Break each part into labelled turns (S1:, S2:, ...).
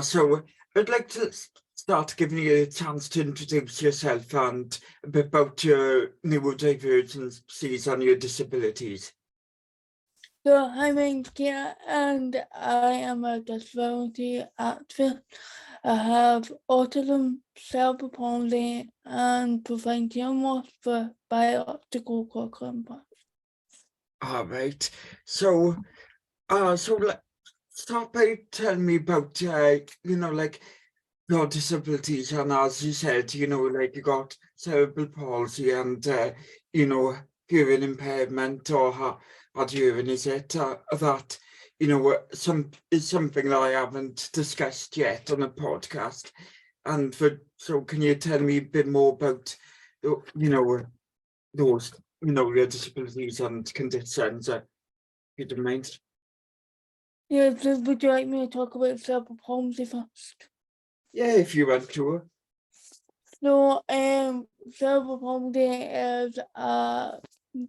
S1: So I'd like to start giving you a chance to introduce yourself and a bit about your neurodivergencies and your disabilities.
S2: So, hi, my name's Ciara, and I am a disability activist. I have autism, cerebral palsy, and profound loss for biological clock impact.
S1: All right. So start by telling me about like your disabilities, and as you said, like you got cerebral palsy and hearing impairment or hard hearing. Is it that is something that I haven't discussed yet on the podcast? And so can you tell me a bit more about those your disabilities and conditions, if you don't mind?
S2: Yeah, so would you like me to talk about cerebral palsy first?
S1: Yeah, if you want to.
S2: So, cerebral palsy is a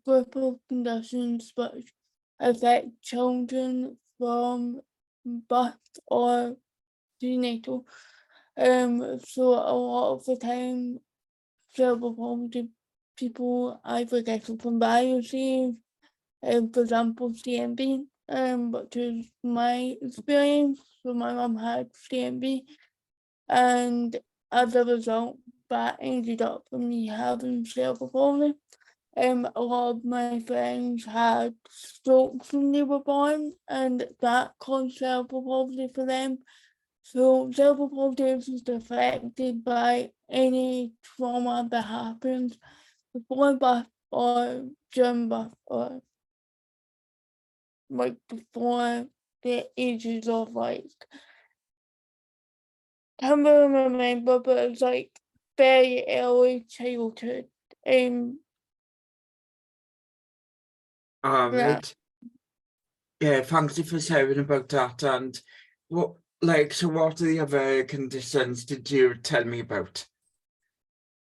S2: group of conditions which affect children from birth or prenatal. So a lot of the time, cerebral palsy people either get it from biopsies, for example, CMV, which is my experience. So my mum had CMV, and as a result, that ended up with me having cerebral palsy. A lot of my friends had strokes when they were born, and that caused cerebral palsy for them. So cerebral palsy is just affected by any trauma that happens before birth or during birth, or like before the ages of can't really remember, but it's like very early childhood. Yeah.
S1: Right. Yeah, thank you for sharing about that. And what what are the other conditions did you tell me about?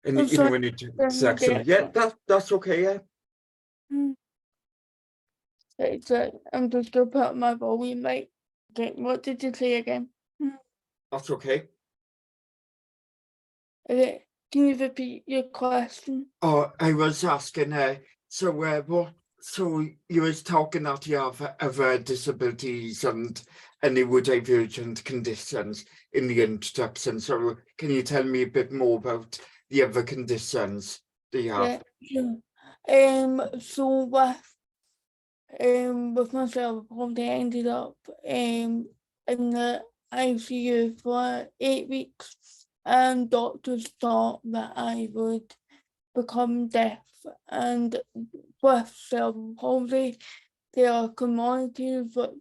S1: And
S2: I'm sorry,
S1: when you do
S2: didn't
S1: section,
S2: get
S1: yeah,
S2: that.
S1: that's okay, yeah.
S2: It's like I'm just gonna put my volume right. Okay, what did you say again?
S1: That's okay.
S2: Okay, can you repeat your question?
S1: Oh, I was asking so you was talking that you have other disabilities and neurodivergent conditions in the introduction. So can you tell me a bit more about the other conditions that you have?
S2: Yeah, so with my cerebral palsy, I ended up in the ICU for 8 weeks, and doctors thought that I would become deaf. And with cerebral palsy, there are commodities which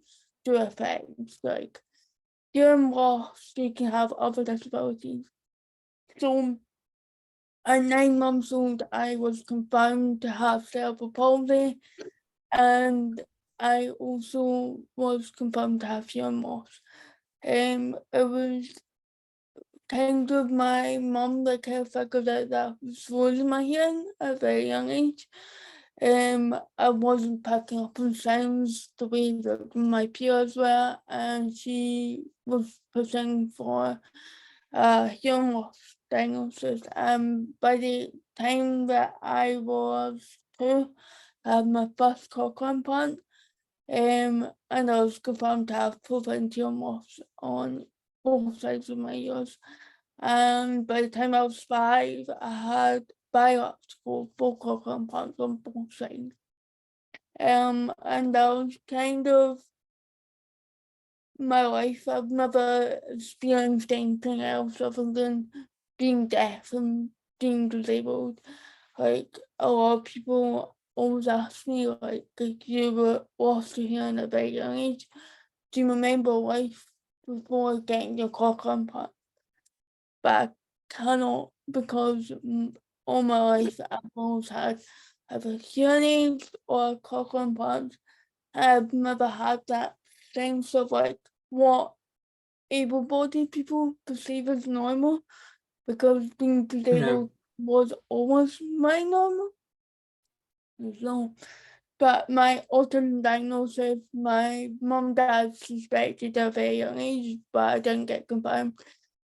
S2: do affect, like hearing loss. You can have other disabilities. So at 9 months old, I was confirmed to have cerebral palsy, and I also was confirmed to have hearing loss. It was kind of my mum that kind of figured out that I was losing my hearing at a very young age. I wasn't picking up on sounds the way that my peers were, and she was pushing for hearing loss diagnosis. By the time that I was 2, I had my first cochlear implant, and I was confirmed to have profound hearing loss on both sides of my ears. And by the time I was 5, I had biological full cochlear implants on both sides. And that was kind of my life. I've never experienced anything else other than being deaf and being disabled. Like, a lot of people always ask me, like, if you were lost to hearing at a very young age, do you remember life before getting your cochlear implant? But I cannot, because all my life I've always had either hearing aids or cochlear implants. I've never had that sense of like what able-bodied people perceive as normal, because being
S1: Yeah.
S2: disabled was always my normal. So but my autism diagnosis, my mum and dad suspected at a very young age, but I didn't get confirmed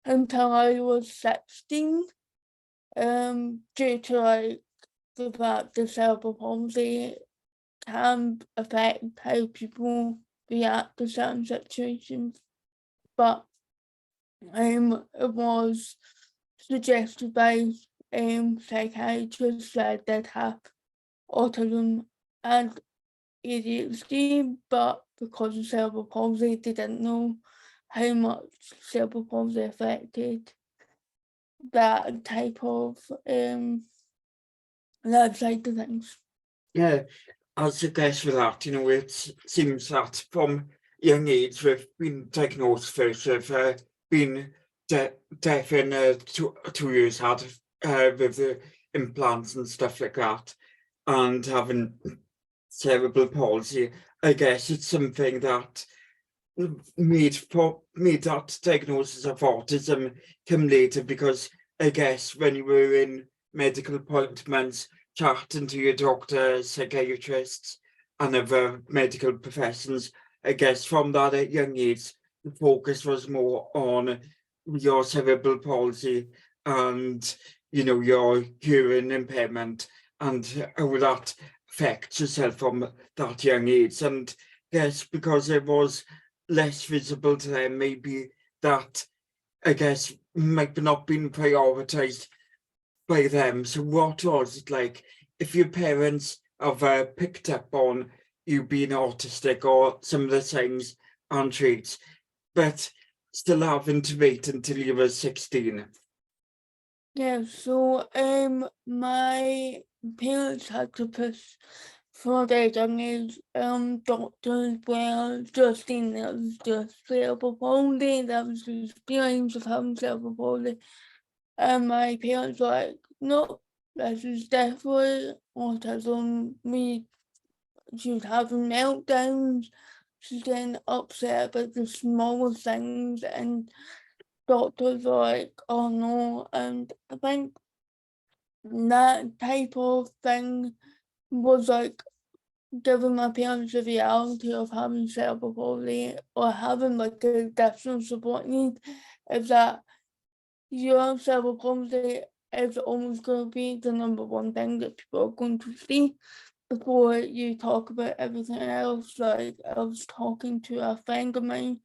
S2: until I was 16, due to like the fact the cerebral palsy can affect how people react to certain situations. But it was suggested by psychiatrists that I did have autism and ADHD, but because of cerebral palsy, they didn't know how much cerebral palsy affected that type of that side of things.
S1: Yeah, as a guess for that, it seems that from young age we've been diagnosed first with being deaf in 2 years had with the implants and stuff like that, and having cerebral palsy. I guess it's something that made that diagnosis of autism come later, because I guess when you were in medical appointments, chatting to your doctor, psychiatrists, and other medical professions, I guess from that at young age, the focus was more on your cerebral palsy and your hearing impairment and how that affects yourself from that young age. And yes, because it was less visible to them, maybe that, I guess, might not been prioritized by them. So what was it like if your parents have picked up on you being autistic or some of the signs and traits, but still having to wait until you were 16?
S2: Yeah, so my parents had to push for their young age doctors were just saying that it was just cerebral palsy, that was the experience of having cerebral palsy. And my parents were like, no, this is definitely autism. She was having meltdowns, she's getting upset about the smallest things, and doctors were like, oh no. And I think that type of thing was like giving my parents the reality of having cerebral palsy or having like a additional support need, is that your cerebral palsy is almost going to be the number one thing that people are going to see before you talk about everything else. Like, I was talking to a friend of mine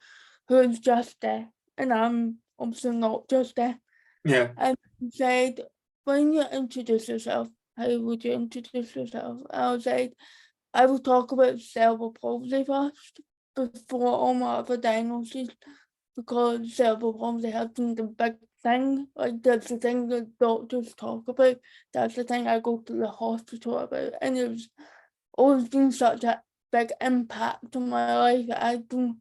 S2: who is just deaf, and I'm obviously not just deaf,
S1: Yeah,
S2: and he said, when you introduce yourself, how would you introduce yourself? I was like, I will talk about cerebral palsy first before all my other diagnoses, because cerebral palsy has been the big thing. Like, that's the thing that doctors talk about. That's the thing I go to the hospital about. And it's always been such a big impact on my life that I don't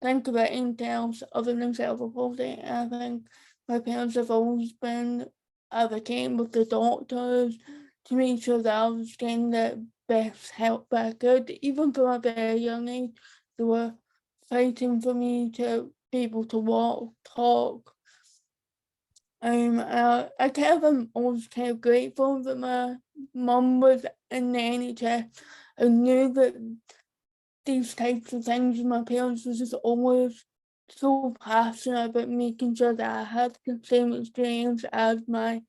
S2: think about anything else other than cerebral palsy. And I think my parents have always been advocating with the doctors to make sure that I was getting the best help that I could. Even from a very young age, they were fighting for me to be able to walk, talk. I kind of am always kind of grateful that my mum was in the NHS. I knew that these types of things, my parents was just always so passionate about making sure that I had the same experience as my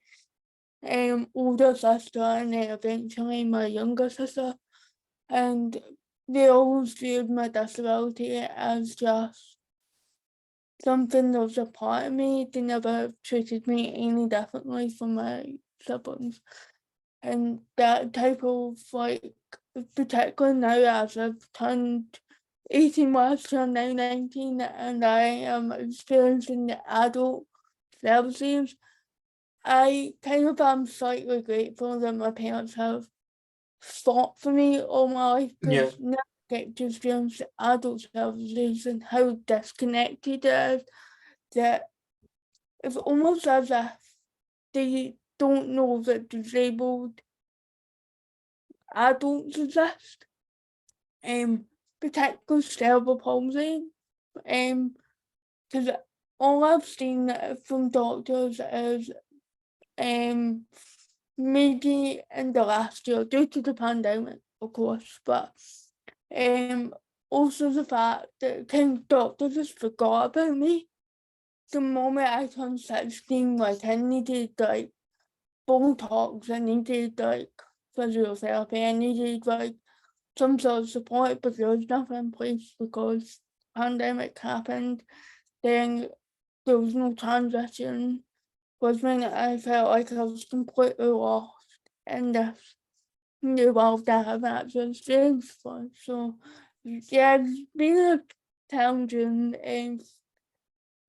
S2: older sister and then eventually my younger sister. And they always viewed my disability as just something that was a part of me. They never treated me any differently from my siblings. And that type of, like, particularly now as I've turned 18 last year, now 19, and I am experiencing the adult services, I kind of am slightly grateful that my parents have fought for me all my life,
S1: yeah,
S2: because now I get to experience the adult services and how disconnected it is, that it's almost as if they don't know that disabled adults exist, particularly cerebral palsy, because all I've seen from doctors is maybe in the last year, due to the pandemic, of course, but also the fact that kind of doctors just forgot about me. The moment I turned 16, like I needed like Botox, I needed like physiotherapy, I needed like some sort of support, but there was nothing in place because pandemic happened. Then there was no transition, was when I felt like I was completely lost in this new world that I haven't actually experienced for. So yeah, it's been a challenging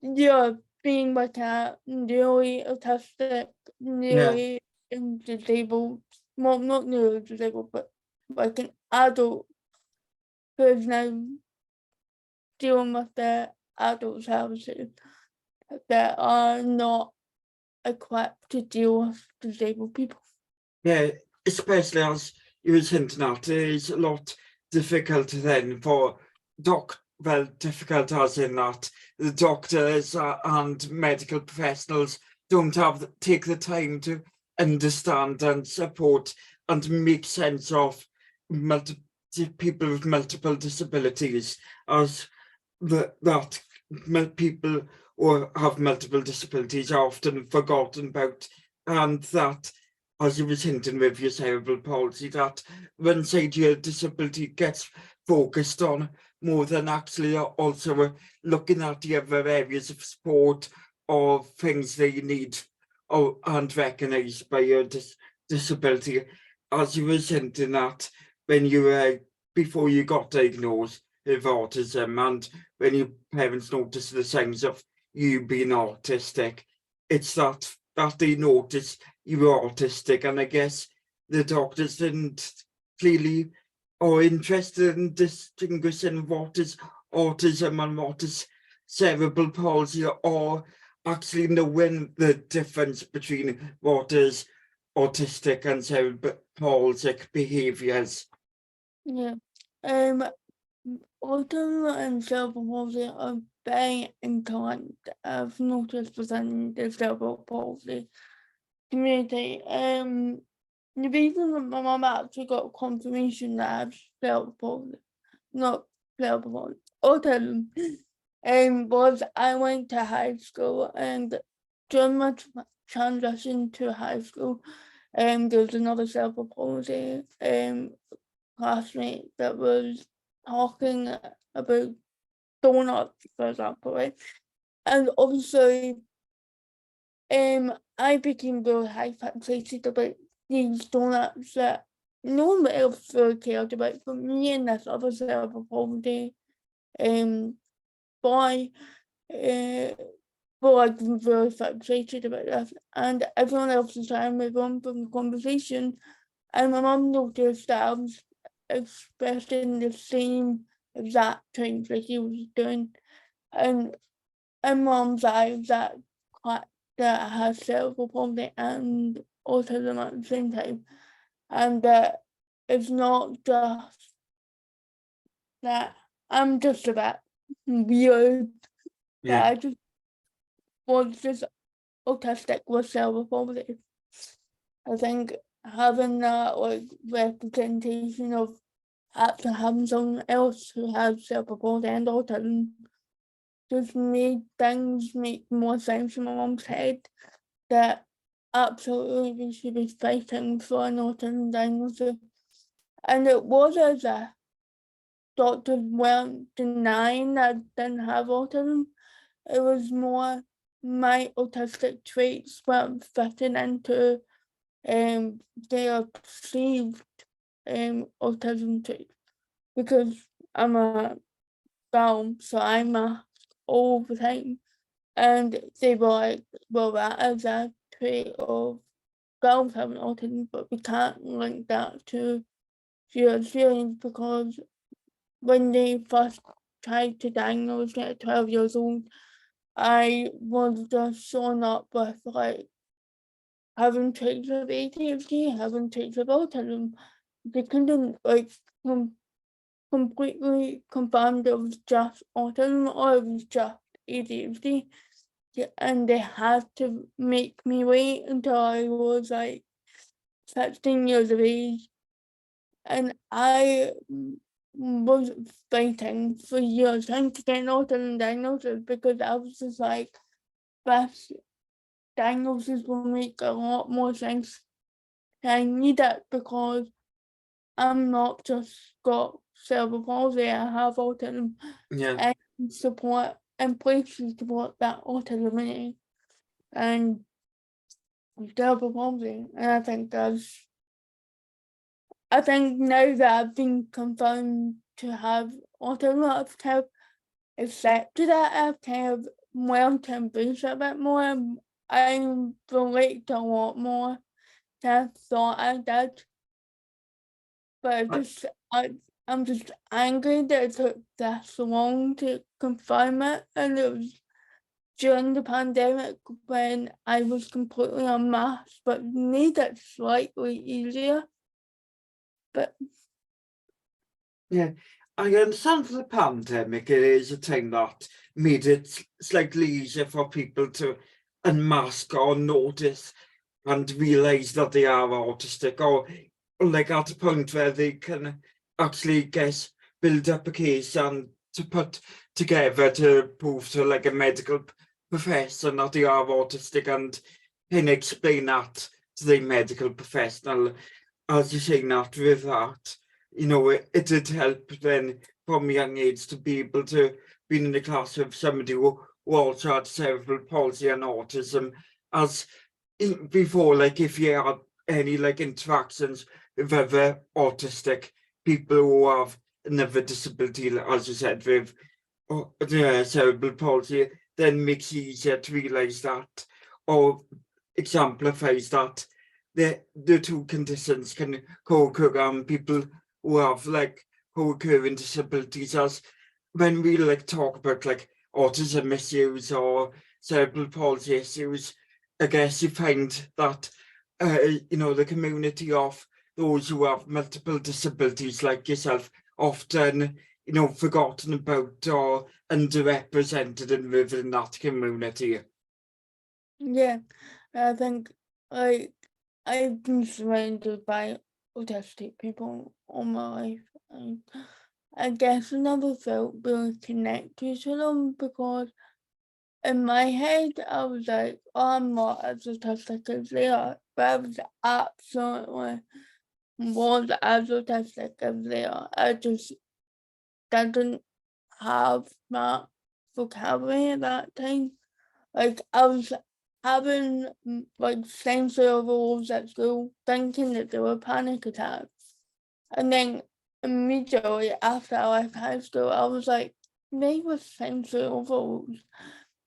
S2: yeah, being like a newly autistic,
S1: Yeah,
S2: newly disabled, well, not newly disabled, but like an adult who is now dealing with the adult services that are not equipped to deal with disabled people.
S1: yeah, especially as you was hinting at, it's a lot difficult then for difficult as in that the doctors and medical professionals don't take the time to understand and support and make sense of people with multiple disabilities, as that people who have multiple disabilities are often forgotten about, and that, as you was hinting with your cerebral palsy, that one side of your disability gets focused on more than actually also looking at the other areas of support or things that you need and recognised by your disability. As you was hinting at, when you were before you got diagnosed with autism, and when your parents notice the signs of you being autistic, it's that they notice you were autistic, and I guess the doctors didn't clearly or interested in distinguishing what is autism and what is cerebral palsy, or actually knowing the difference between what is autistic and cerebral palsic behaviours.
S2: Yeah. Autism and cerebral palsy are very interlinked. I've noticed within the cerebral palsy community. The reason that my mum actually got confirmation that I have cerebral palsy, not cerebral palsy, autism, was I went to high school, and during my transition to high school, there was another cerebral palsy classmate that was talking about donuts, for example, right? And obviously, I became very high fixated about these donuts that no one else really cared about, but me and this other cerebral palsy boy were like very fixated about this, and everyone else was trying to move on from the conversation. And my mum noticed that I was expressing the same exact things that he was doing, and in mum's eyes that that has cerebral palsy and autism at the same time, and that it's not just that I'm just a bit weird, that
S1: Yeah,
S2: I just was just autistic with cerebral palsy. I think having that like representation of actually having someone else who has cerebral palsy and autism just made things make more sense in my mum's head, that absolutely we should be fighting for an autism diagnosis. And it was as if doctors weren't denying that I didn't have autism. It was more my autistic traits weren't fitting into their perceived autism traits, because I'm a film, so I mask all the time. And they were like, well, that is a trait of girls having autism, but we can't link that to your feelings, because when they first tried to diagnose me at 12 years old, I was just shown up with like having traits of ADHD, having traits of autism. They couldn't like completely confirm it was just autism or it was just ADHD. And they had to make me wait until I was like 16 years of age and I was fighting for years trying to get an autism diagnosis because I was just like, this diagnosis will make a lot more sense. I need it because I'm not just got cerebral palsy, I have autism
S1: Yeah.
S2: and support and places to support that autism in it and cerebral palsy. And I think now that I've been confirmed to have autism, I've kind of accepted that, I've kind of learned to embrace it a bit more. I relate a lot more than I thought I did. But I'm just angry that it took this long to confirm it, and it was during the pandemic when I was completely unmasked, but made it slightly easier. But
S1: Yeah, I understand for the pandemic, it is a time that made it slightly easier for people to unmask or notice and realise that they are autistic, or like at a point where they can actually build up a case and to put together to prove to like a medical profession that they are autistic and can explain that to the medical professional. As you say, Nat, with that, it did help then from a young age to be able to be in the class with somebody who also had cerebral palsy and autism, as before, like if you had any like interactions with other autistic people who have another disability, as you said, with cerebral palsy, then makes it easier to realise that, or exemplifies that the two conditions can co-occur, and people who have like co-occurring disabilities, as when we like talk about like autism issues or cerebral palsy issues, I guess you find that the community of those who have multiple disabilities like yourself often forgotten about or underrepresented and within that community.
S2: yeah, I think like I've been surrounded by autistic people all my life, and I guess I never felt really connected to them because in my head I was like, oh, I'm not as autistic as they are, but I was absolutely was as autistic as they are. I just didn't have that vocabulary at that time. Like I was having like sensory overloads at school, thinking that they were panic attacks. And then immediately after I left high school, I was like, they were sensory overloads.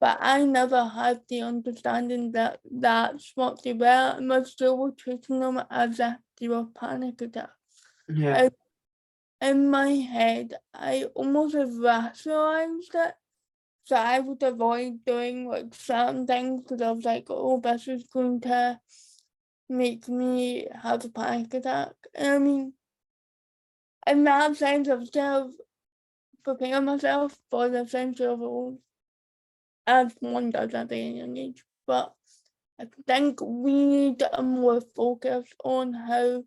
S2: But I never had the understanding that that's what they were, and my school were treating them as if they were panic attacks.
S1: Yeah,
S2: And in my head, I almost have rationalized it. So I would avoid doing like certain things because I was like, oh, this is going to make me have a panic attack. And I mean, in that sense, I've still prepared myself for the sense of all as one does at a young age. But I think we need a more focus on how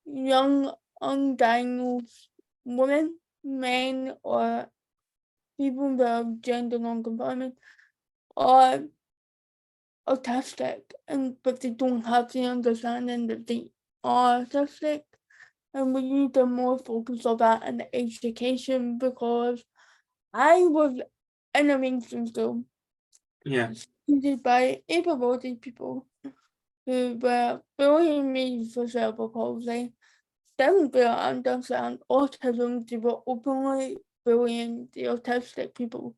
S2: young undiagnosed women, men, or people that have gender non-conforming are autistic, but they don't have the understanding that they are autistic, and we need to more focus on that in education because I was in a mainstream school
S1: yeah,
S2: surrounded by able-bodied people who were bullying me for cerebral palsy, didn't really understand autism, they were openly bullying the autistic people.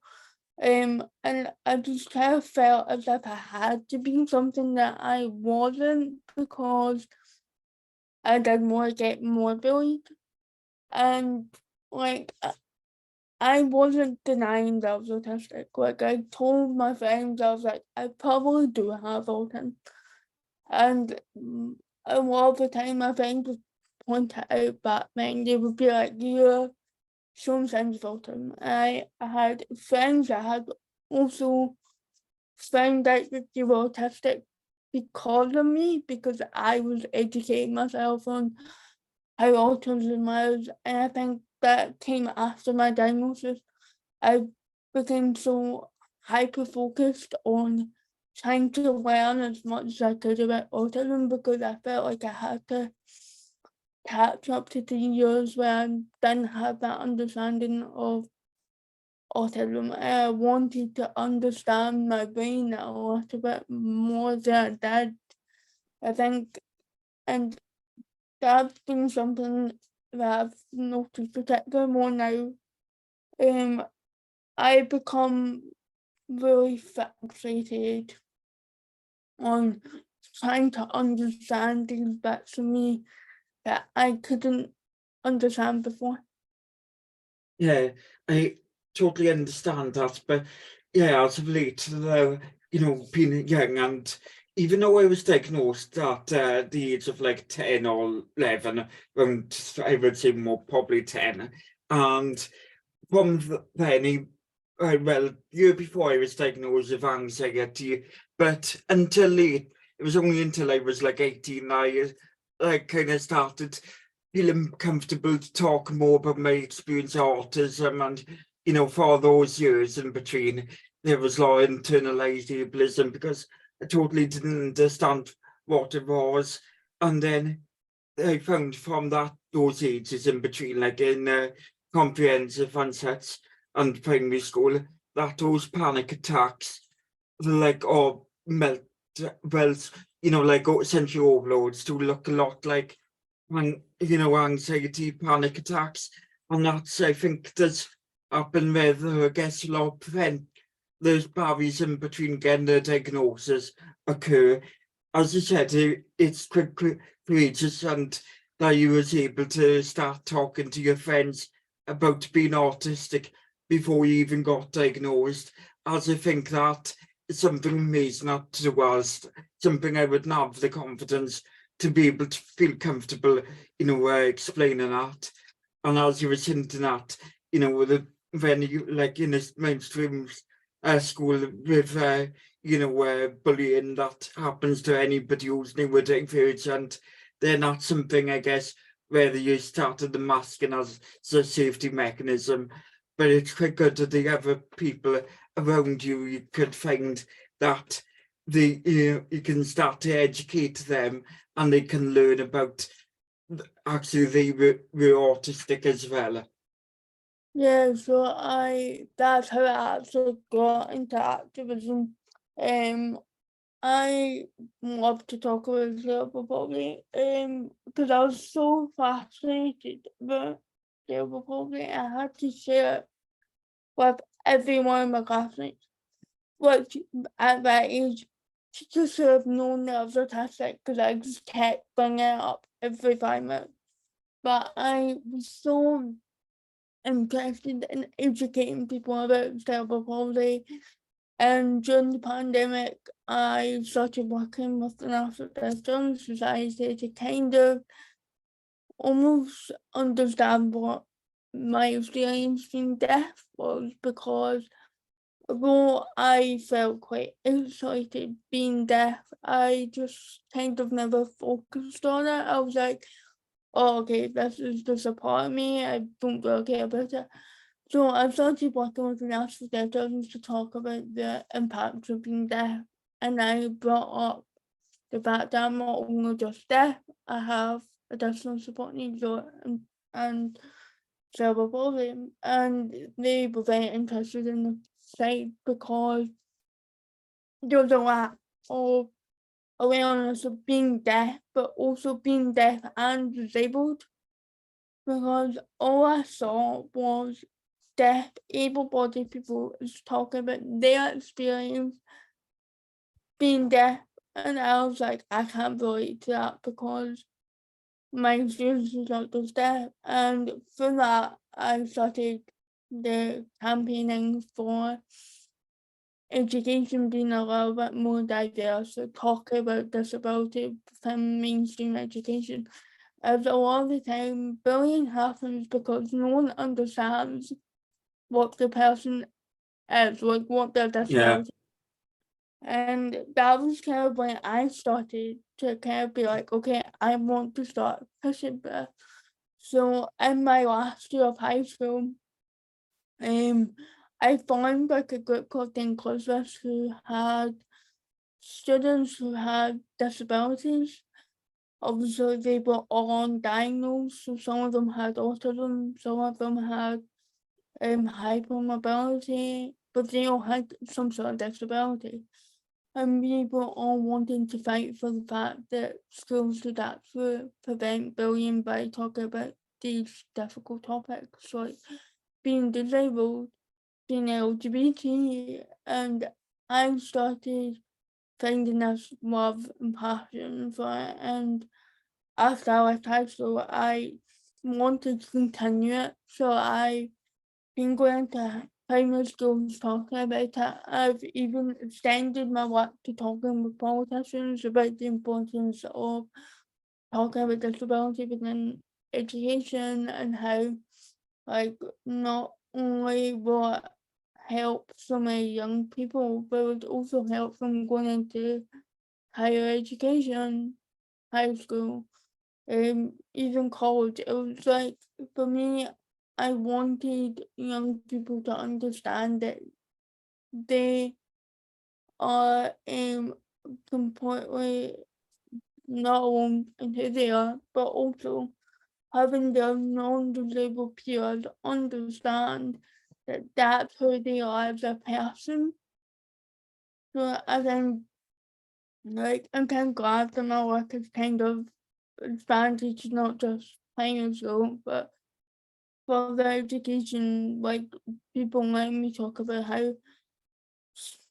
S2: And I just kind of felt as if I had to be something that I wasn't because I didn't want to get more bullied. And like I wasn't denying that I was autistic. Like I told my friends, I was like, I probably do have autism. And a lot of the time my friends would point it out back then, they would be like, you're showing signs of autism. I had friends that had also found out that they were autistic because of me, because I was educating myself on how autism was, and I think that came after my diagnosis. I became so hyper-focused on trying to learn as much as I could about autism because I felt like I had to catch up to 3 years where I didn't have that understanding of autism. I wanted to understand my brain a little bit more than I did, I think, and that's been something that I've noticed particularly more now. I become really fixated on trying to understand these bits of me that I couldn't understand before.
S1: Yeah, I totally understand that, but yeah, as of late, though, you know, being young, and even though I was diagnosed at the age of like 10 or 11, I would say more probably 10, and from then, well, year before I was diagnosed with anxiety, but until late, it was only until I was like 18, I kind of started feeling comfortable to talk more about my experience of autism. And, you know, for those years in between, there was a lot of internalized ableism because I totally didn't understand what it was. And then I found from those ages in between, like in comprehensive and sets and primary school, that those panic attacks, like, or melt, well, you know, like sensory overloads, do look a lot like, you know, anxiety, panic attacks, and that's, I think, does happen with, I guess, a lot of those barriers in between getting the diagnosis occur. As you said, it's courageous, and that you was able to start talking to your friends about being autistic before you even got diagnosed, as I think that is something amazing that was something I wouldn't have the confidence to be able to feel comfortable, you know, explaining that. And as you were hinting at, you know, when you like in a mainstream school with you know, bullying that happens to anybody who's neurodivergent, then that's something, I guess, whether you started the masking as a safety mechanism, but it's quite good that the other people around you, you could find that you can start to educate them, and they can learn about actually they were autistic as well.
S2: Yeah, so that's how I actually got into activism. I love to talk about cerebral palsy, because I was so fascinated about cerebral palsy. I had to share it with every one of my classmates, which at that age, teachers should have known that I was autistic because I just kept bringing it up every 5 minutes. But I was so interested in educating people about cerebral palsy. And during the pandemic, I started working with the National Autism Society to kind of almost understand what my experience being deaf was, because although I felt quite excited being deaf, I just kind of never focused on it. I was like, oh, okay, this is just a part of me, I don't really care about it. So I started working with the National Autism to talk about the impacts of being deaf, and I brought up the fact that I'm not only just deaf, I have additional support needs and cerebral palsy, and they were very interested in the site because there's a lack of awareness of being deaf, but also being deaf and disabled, because all I saw was deaf, able-bodied people is talking about their experience being deaf, and I was like, I can't relate to that because my experience is not just deaf. And for that, I started the campaigning for education being a little bit more diverse, so talk about disability within mainstream education. As a lot of the time, bullying happens because no one understands what the person is, like what their
S1: Yeah.
S2: disability. And that was kind of when I started to kind of be like, okay, I want to start pushing this. So in my last year of high school, I found like a group called the Inclusives who had students who had disabilities. Obviously, they were all undiagnosed, so some of them had autism, some of them had hypermobility, but they all had some sort of disability. And we were all wanting to fight for the fact that schools should actually prevent bullying by talking about these difficult topics like being disabled, being LGBT, and I started finding this love and passion for it. And after I left high school, I wanted to continue it, so I been going to primary schools talking about it. I've even extended my work to talking with politicians about the importance of talking about disability within education and how, like, not only will it help so many young people, but it would also help them going into higher education, high school, even college. It was like, for me, I wanted young people to understand that they are completely not alone in who they are, but also having their non-disabled peers understand that that's who they are as a person. So I think, like, I'm kind of glad that my work has kind of expanded to not just primary school, but for the education, like, people let me talk about how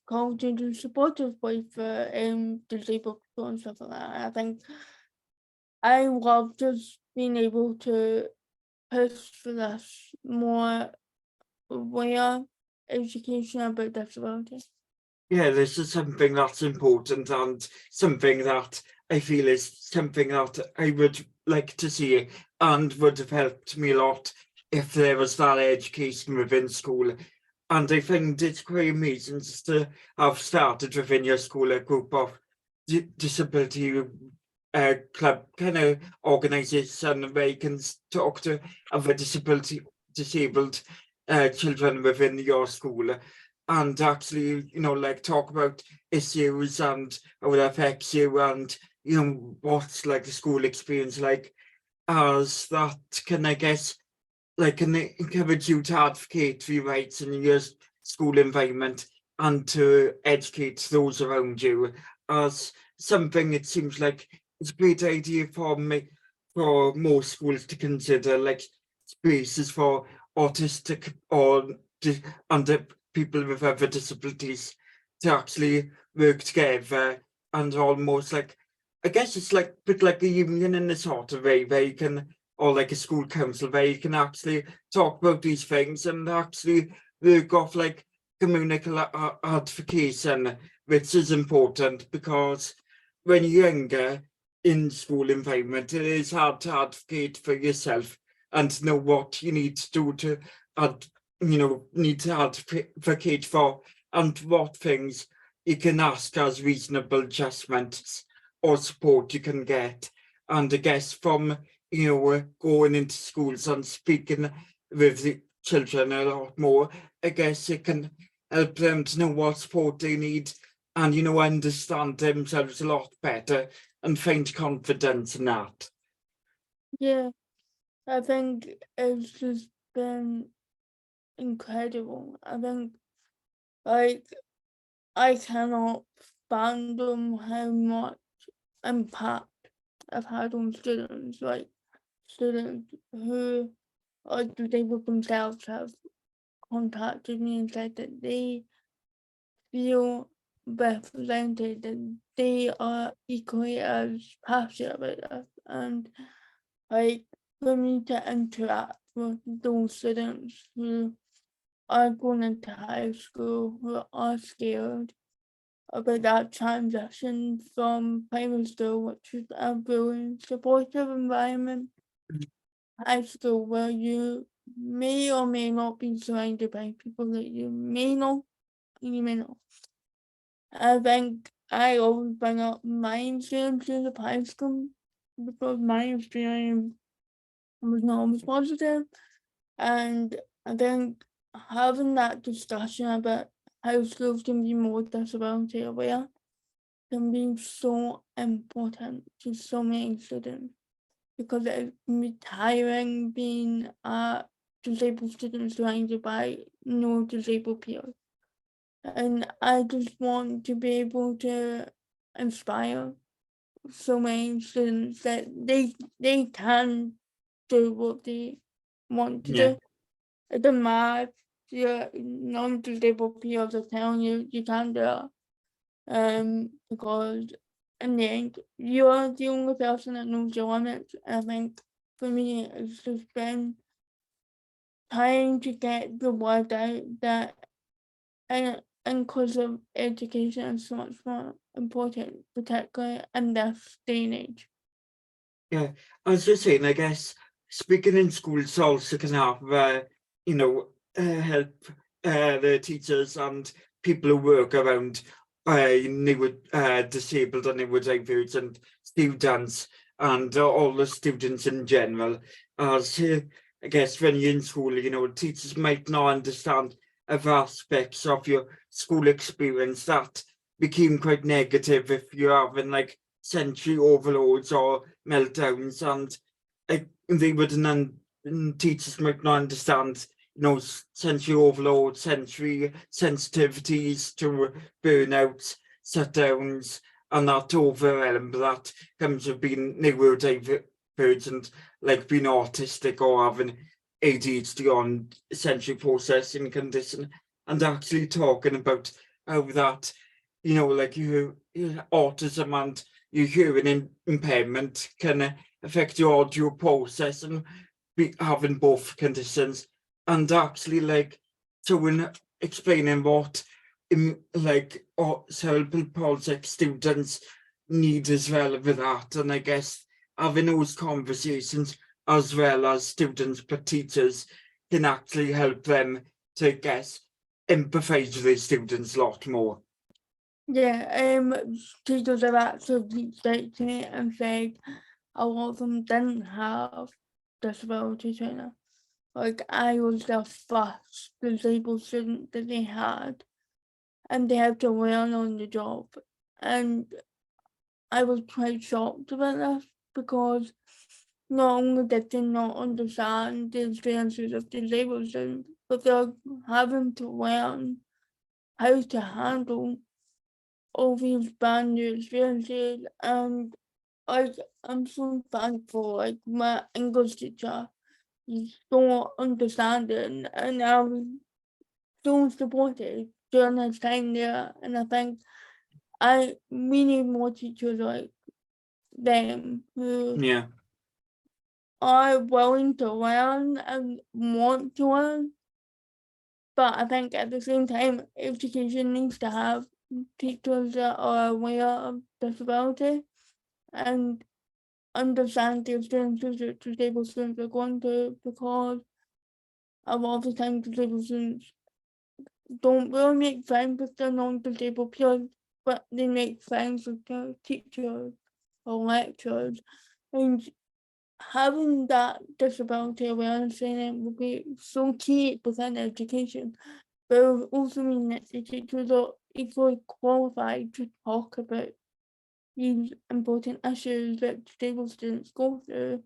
S2: colleges are supportive place for disabled people and stuff like that. I think I love just being able to push for this more aware education about disability.
S1: Yeah, this is something that's important and something that I feel is something that I would like to see and would have helped me a lot if there was that education within school. And I find it's quite amazing just to have started within your school a group of disability club kind of organization where you can talk to other disabled children within your school and actually, like talk about issues and how it affects you and, what's like the school experience like, as that can, I guess, like can encourage you to advocate for your rights in your school environment and to educate those around you as something it seems like it's a great idea for me for most schools to consider like spaces for autistic or under people with other disabilities to actually work together and almost like I guess it's like a bit like a union in a sort of way where you can or like a school council where you can actually talk about these things and actually work off like community advocation, which is important because when you're younger in school environment, it is hard to advocate for yourself and to know what you need to do to need to advocate for and what things you can ask as reasonable adjustments or support you can get. And I guess from going into schools and speaking with the children a lot more, I guess it can help them to know what support they need and, understand themselves a lot better and find confidence in that.
S2: Yeah, I think it's just been incredible. I think, like, I cannot fathom how much impact I've had on students, like students who are disabled themselves have contacted me and said that they feel represented and they are equally as passionate about this. And like for me to interact with those students who are going into high school who are scared about that transition from primary school, which is a really supportive environment, high school where you may or may not be surrounded by people that you may know and you may not. I think I always bring up my experiences of high school because my experience was not always positive. And I think having that discussion about how schools can be more disability aware can be so important to so many students, because it can be tiring being a disabled student surrounded by no disabled peers. And I just want to be able to inspire so many students that they can do what they want to
S1: Yeah.
S2: do. It doesn't matter if your non-disabled peers are telling you you can't do it. Because in the end, you're the only person that knows your limits. And I think for me, it's just been trying to get the word out that inclusive education is so much more important, particularly in this day and age.
S1: Yeah, I was just saying, I guess speaking in schools also can help, help the teachers and people who work around disabled and neurodivergent students and all the students in general. As I guess when you're in school, teachers might not understand other aspects of your school experience that became quite negative if you're having like sensory overloads or meltdowns, and they wouldn't, teachers might not understand, sensory overload, sensory sensitivities to burnout, shutdowns, and that overwhelm that comes with being neurodivergent, like being autistic or having ADHD on sensory processing condition, and actually talking about how that, like your autism and your hearing impairment can affect your audio processing, having both conditions, and actually like so when explaining what like cerebral palsy students need as well with that, and I guess having those conversations as well as students but teachers can actually help them to guess empathize with their students a lot more.
S2: Yeah, teachers have actually reached out to me and said a lot of them didn't have disability training. Like, I was the first disabled student that they had, and they had to learn on the job. And I was quite shocked about this, because not only did they not understand the experiences of disabled students, but they're having to learn how to handle all these brand new experiences. And like, I'm so thankful, like my English teacher is so understanding, and I was so supportive during his time there. And I think we need more teachers like them who
S1: Yeah.
S2: are willing to learn and want to learn. But I think at the same time, education needs to have teachers that are aware of disability and understand the experiences that disabled students are going through, because a lot of the time disabled students don't really make friends with their non-disabled peers, but they make friends with their teachers or lecturers. And having that disability awareness training will be so key within education, but it will also mean that the teachers are equally qualified to talk about these important issues that disabled students go through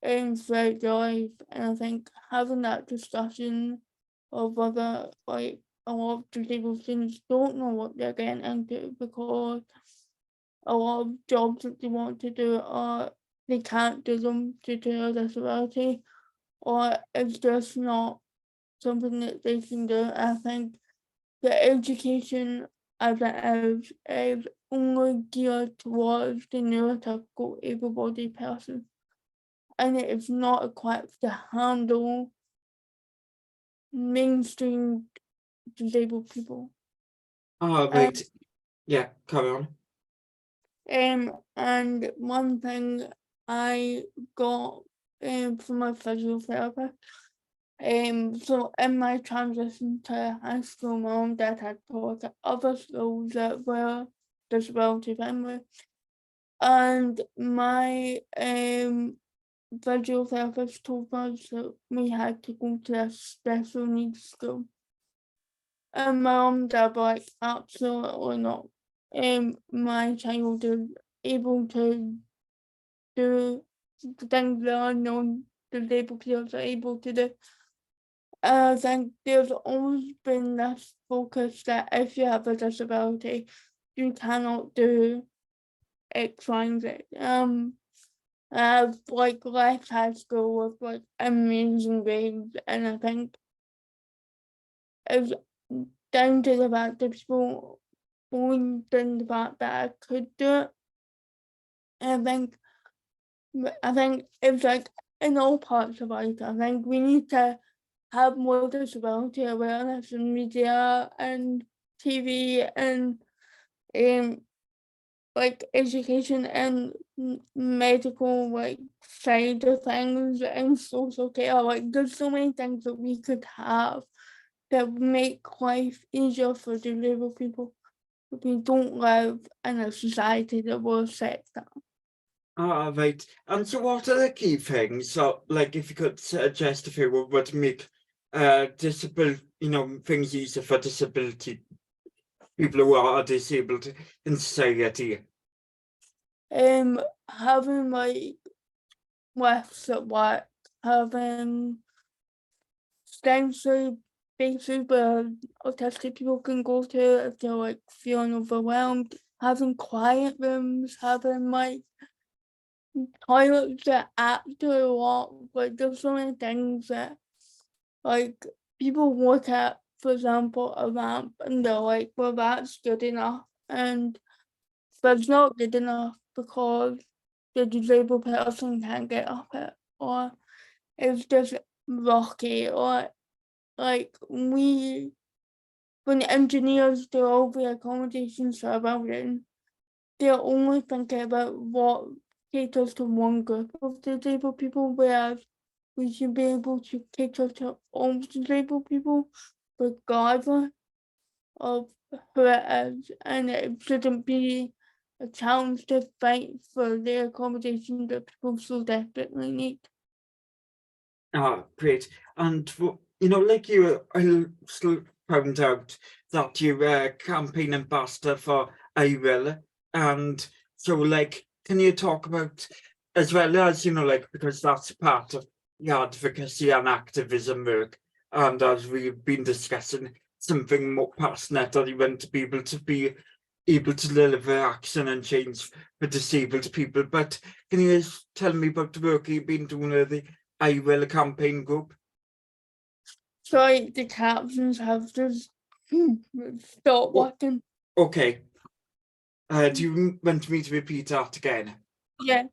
S2: throughout their life. And I think having that discussion of whether like a lot of disabled students don't know what they're getting into, because a lot of jobs that they want to do are they can't do them due to their disability, or it's just not something that they can do. I think the education as it is only geared towards the neurotypical able-bodied person, and it is not equipped to handle mainstream disabled people. Um,
S1: Right. Yeah, carry on.
S2: and one thing I got from my physiotherapist, so in my transition to high school, my mum and dad had taught at other schools that were disability friendly, and my visual therapist told us that we had to go to a special needs school. And my mum and dad were like, absolutely not. My child is able to do the things that are non-disabled kids are able to do. I think there's always been this focus that if you have a disability, you cannot do X, Y, and Z. I've like left high school with like amazing grades, and I think it's down to the fact that people believed in the fact that I could do it. And I think it's like in all parts of life, I think we need to have more disability awareness in media and TV and like education and medical like side of things and social care. Like there's so many things that we could have that would make life easier for disabled people. But we don't live in a society that will accept that.
S1: Ah, right. And so what are the key things? So, like, if you could suggest a few what would make things easier for disability people who are disabled in society.
S2: Having like lifts at work, having sensory spaces where autistic people can go to if they're like feeling overwhelmed, having quiet rooms, having like toilets that actually walk. Like there's so many things that like people look at, for example, a ramp and they're like, well, that's good enough, but it's not good enough because the disabled person can't get up it, or it's just rocky, or like when the engineers do all the accommodations for a building, they're only thinking about what caters to one group of disabled people, whereas we should be able to cater to all disabled people, regardless of who it is, and it shouldn't be a challenge to fight for the accommodation that people so desperately need.
S1: Ah, great. And like I still found out that you were campaign ambassador for I Will. And so like, can you talk about, as well as, like, because that's part of the advocacy and activism work. And as we've been discussing, something more passionate that you want to be able to deliver action and change for disabled people. But can you tell me about the work you've been doing with the I Will campaign group?
S2: Sorry, the captions have just stopped
S1: Oh,
S2: working.
S1: okay. Do you want me to repeat that again?
S2: Yeah.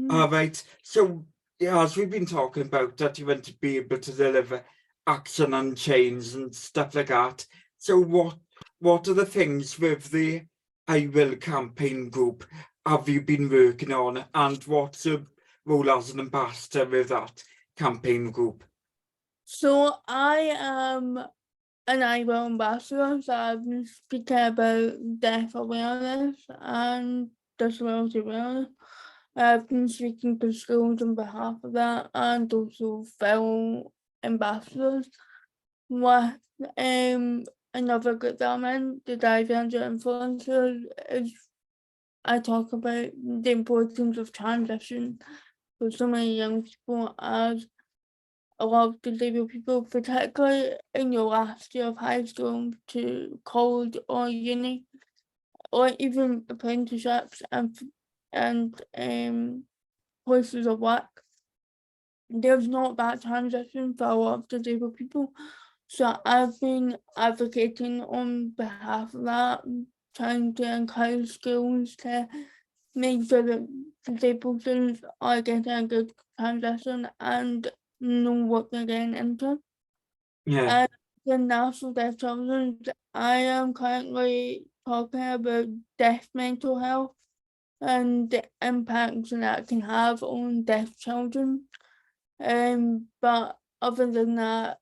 S1: All right. So, yeah, as we've been talking about that, you want to be able to deliver action and change and stuff like that. So, what are the things with the I Will campaign group have you been working on, and what's your role as an ambassador with that campaign group?
S2: So I am an I Will ambassador, so I've been speaking about deaf awareness and disability awareness. I've been speaking to schools on behalf of that, and also fellow ambassadors with another group that I'm in, the Divergent Influencers. Is I talk about the importance of transition for so many young people, as a lot of disabled people, particularly in your last year of high school to college or uni, or even apprenticeships and places of work. There's not that transition for a lot of disabled people. So I've been advocating on behalf of that, trying to encourage schools to make sure that disabled students are getting a good transition and know what they're getting into.
S1: Yeah.
S2: And the National Deaf Children's, I am currently talking about deaf mental health and the impacts that can have on deaf children. But other than that,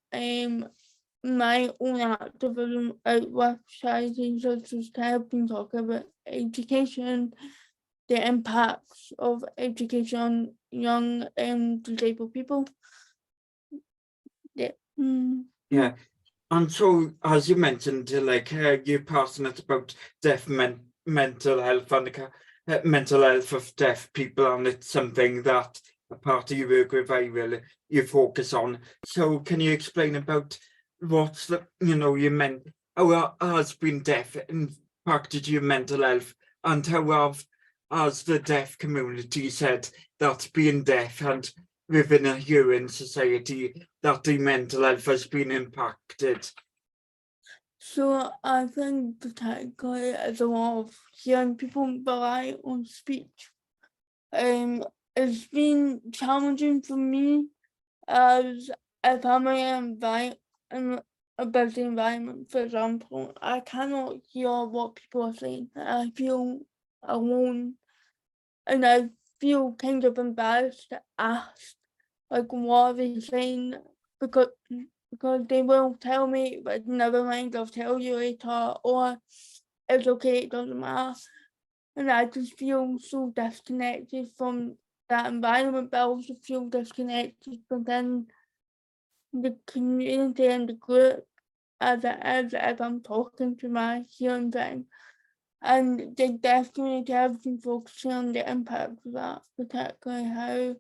S2: my own activism out with charities such as Ted, been talking about education the impacts of education on young disabled people. Yeah.
S1: Yeah. And so, as you mentioned, like you're passionate about deaf mental health and the mental health of deaf people, and it's something that a part of your work with I really you focus on. So, can you explain about what's the you meant how has been deaf impacted your mental health, and how has the deaf community said that being deaf and within a hearing society that the mental health has been impacted?
S2: So I think particularly as a lot of young people rely on speech. It's been challenging for me as if I'm in a busy environment, for example. I cannot hear what people are saying. I feel alone, and I feel kind of embarrassed to ask, like, what are they saying? Because they will tell me, but never mind, I'll tell you later, or it's okay, it doesn't matter. And I just feel so disconnected from that environment, but I also feel disconnected within the community and the group as it is if I'm talking to my hearing friend. And the deaf community has been focusing on the impact of that, particularly how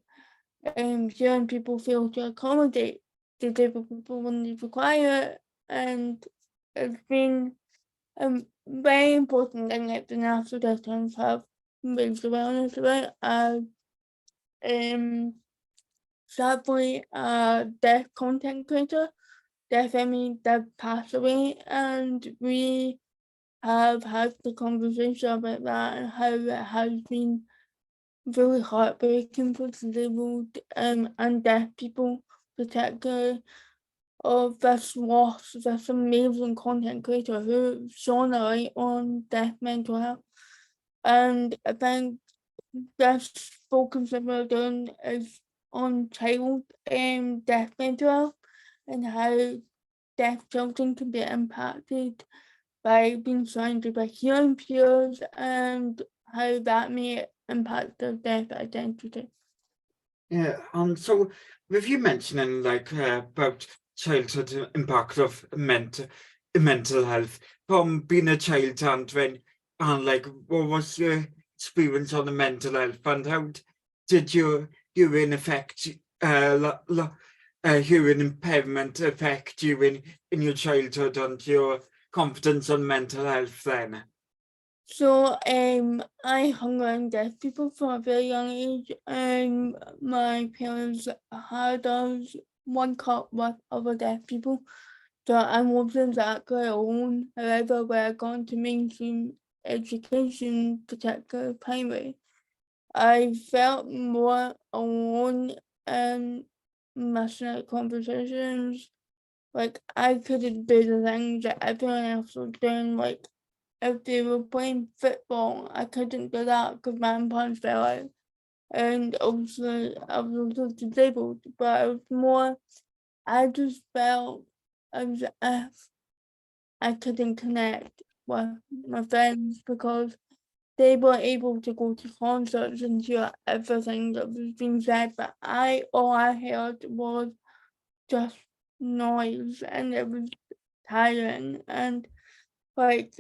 S2: hearing people fail to accommodate disabled people when they require it. And it's been very important thing that the National Deaf Council have raised awareness about. Sadly, a deaf content creator, Deaf Emmy, did pass away, and we have had the conversation about that and how it has been really heartbreaking for disabled and deaf people, particularly of this loss of this amazing content creator who shone a light on deaf mental health. And I think this focus that we're doing is on child deaf mental health and how deaf children can be impacted by being surrounded by hearing peers and how that may impact their deaf identity.
S1: Yeah, and so with you mentioning like about childhood impact of mental health from being a child, and like what was your experience on the mental health, and how did your hearing affect hearing impairment affect you in your childhood and your confidence on mental health then?
S2: So I hung around deaf people from a very young age. My parents had us one cup with other deaf people, so I wasn't exactly alone. However, when I got into mainstream education, particularly primary, I felt more alone and missing out conversations. Like I couldn't do the things that everyone else was doing. Like if they were playing football, I couldn't do that because my implants fell out. And obviously, I was also disabled, but it was more, I just felt as if I couldn't connect with my friends because they were able to go to concerts and hear everything that was being said, but all I heard was just noise, and it was tiring. And like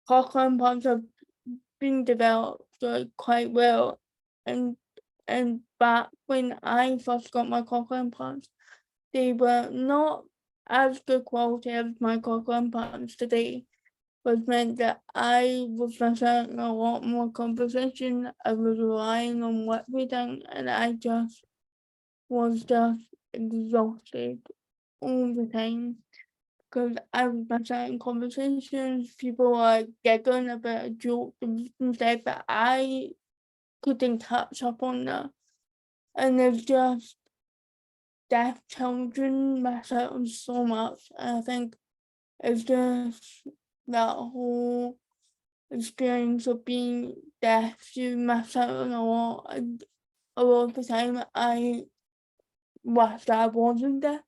S2: cochlear implants have been developed like quite well, and back when I first got my cochlear implants, they were not as good quality as my cochlear implants today, which meant that I was missing a lot more conversation. I was relying on lip reading, and I was just exhausted all the time because I was missing conversations. People were giggling about a joke that was being said, but I couldn't catch up on that. And there's just deaf children miss out on so much. And I think it's just that whole experience of being deaf, you miss out on a lot. And a lot of the time I wish that I wasn't deaf.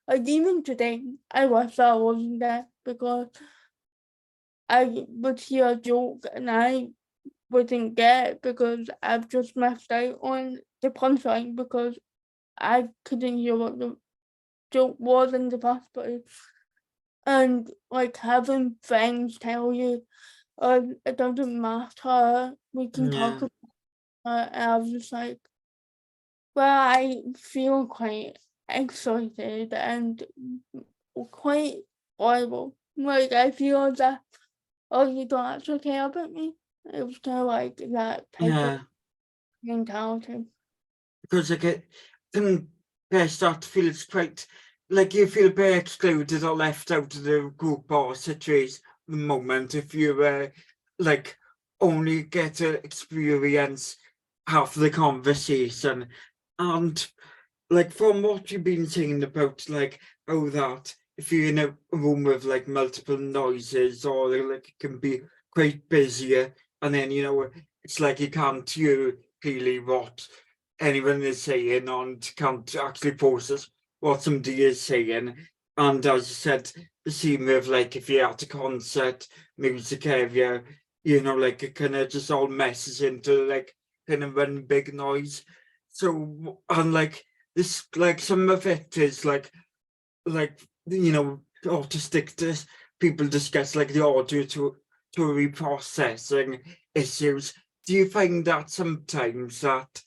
S2: Like even today, I wish that I wasn't deaf because I would hear a joke and I wouldn't get because I've just missed out on the punchline because I couldn't hear what the joke was in the first place. And like having friends tell you, it doesn't matter, we can talk
S1: Yeah,
S2: about it. And I was just like, well, I feel quite excited and quite horrible. Like I feel as if, oh, you don't actually care about me. It was kind of like that type of
S1: yeah.
S2: mentality.
S1: Because like it can start to feel it's quite like you feel very excluded or left out of the group or situation at the moment if you like only get to experience half the conversation. And like from what you've been saying about like how that if you're in a room with like multiple noises or like it can be quite busier and then it's like you can't hear really what anyone is saying and can't actually process what somebody is saying. And as you said, the same with like if you're at a concert, music area, like it kind of just all messes into like kind of one big noise. So and like this like some of it is like autistic people discuss like the auditory processing issues. Do you find that sometimes that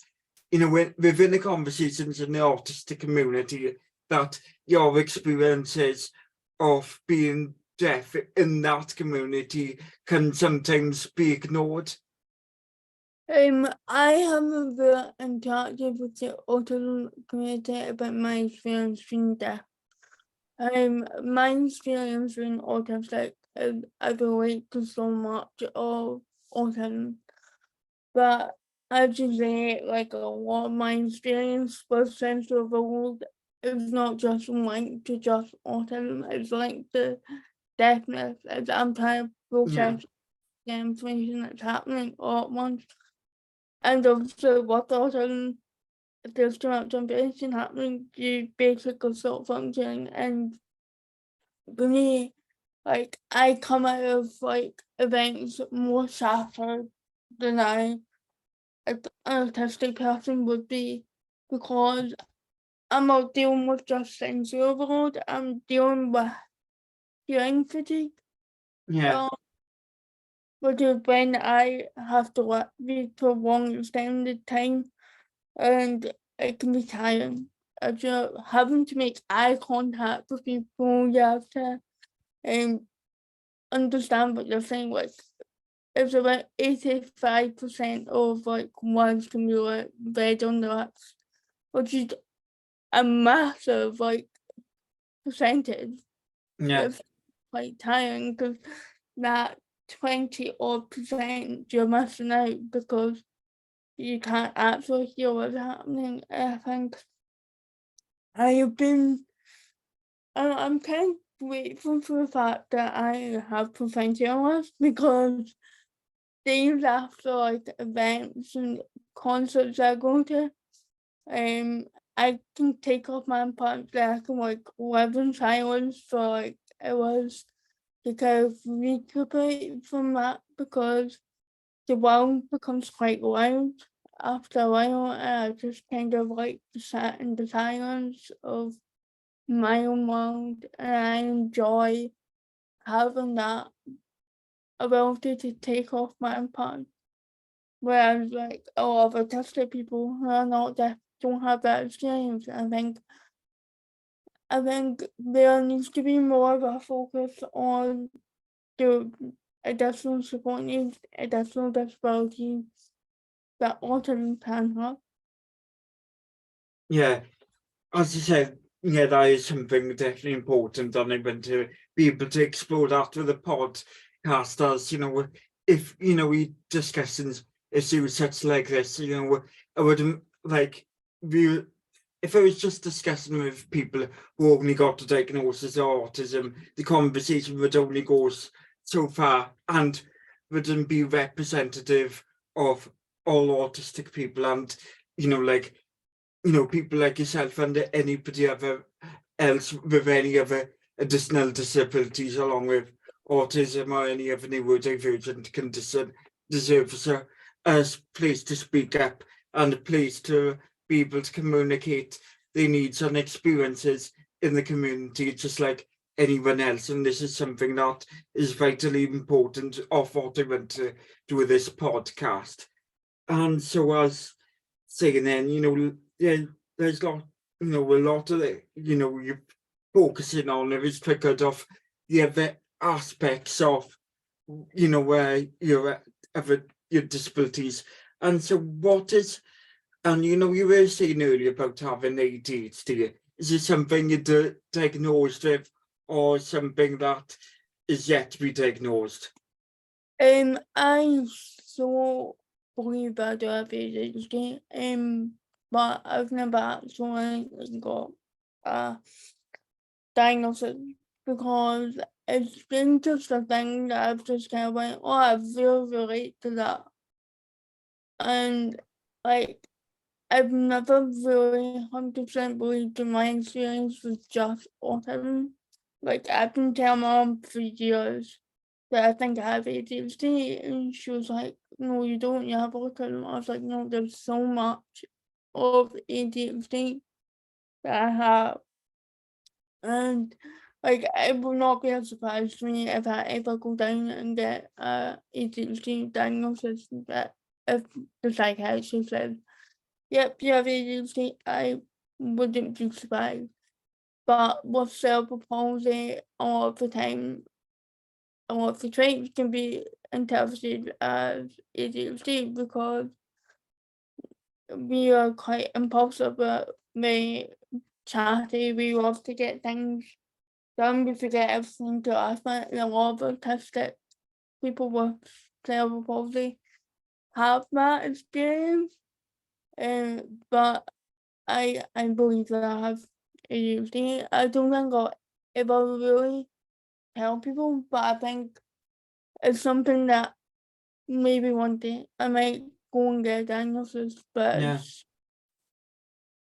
S1: within the conversations in the autistic community that your experiences of being deaf in that community can sometimes be ignored?
S2: I haven't been interacted with the autism community about my experience being deaf. My experience being autistic is I relate to so much of autism, but as you say, like a lot of my experience with sensory overload is not just linked to just autism, it's linked to deafness as I'm trying to
S1: Yeah,
S2: process the information that's happening all at once. And also with autism, there's too much information happening, you basically stop functioning. And for me, like I come out of like events more shattered than an autistic person would be because I'm not dealing with just sensory overload, I'm dealing with hearing fatigue.
S1: yeah,
S2: Um, which is when I have to read for long extended time and it can be tiring. If you're having to make eye contact with people, you have to understand what they're saying. Like it's about 85% of like words can be like read on the lips, which is a massive like percentage.
S1: yeah,
S2: It's quite tiring because that 20% you're missing out because you can't actually hear what's happening. I think I have been, I'm kind of grateful for the fact that I have professionals because days after like events and concerts I go to, I can take off my AirPods and I can like live in silence for like hours to kind of recuperate from that because the world becomes quite loud after a while and I just kind of like to sit in the silence of my own world and I enjoy having that ability to take off my AirPods. Whereas like a lot of autistic people who are not deaf don't have that experience. I think there needs to be more of a focus on the additional support needs, additional disabilities that autism can have.
S1: yeah. As you said, yeah, that is something definitely important, and I want to be able to explore that with the podcast. As if we discussing issues such like this, I would like view if I was just discussing with people who only got a diagnosis of autism, the conversation would only go so far and wouldn't be representative of all autistic people, and like people like yourself and anybody ever else with any other additional disabilities along with autism or any other neurodivergent condition deserves a a place to speak up and a place to be able to communicate their needs and experiences in the community, just like anyone else. And this is something that is vitally important of what I want to do with this podcast. And so as saying then, there's a lot of it, you're focusing on it is because of the other aspects of, where your other your disabilities. And so what is, and you were saying earlier about having ADHD. Is it something you're diagnosed with or something that is yet to be diagnosed?
S2: I so believe I do have ADHD, but I've never actually got a diagnosis because it's been just a thing that I've just kind of went, oh, I really relate to that. And like, I've never really 100% believed in my experience was just autism. Like, I've been telling my mom for years that I think I have ADHD, and she was like, no, you don't, you have autism. I was like, no, there's so much of ADHD that I have. And like, it will not be a surprise to me if I ever go down and get a ADHD diagnosis, that if the psychiatrist says, yep, you have ADHD, I wouldn't be surprised. But with cerebral palsy, a lot of the time, a lot of the traits can be interpreted as ADHD because we are quite impulsive, but very chatty. We love to get things done. We forget everything to last minute. And a lot of autistic people with cerebral palsy have that experience. But I believe that I have ADHD. I don't think I'll ever really tell people, but I think it's something that maybe one day I might go and get a diagnosis. But
S1: Yeah.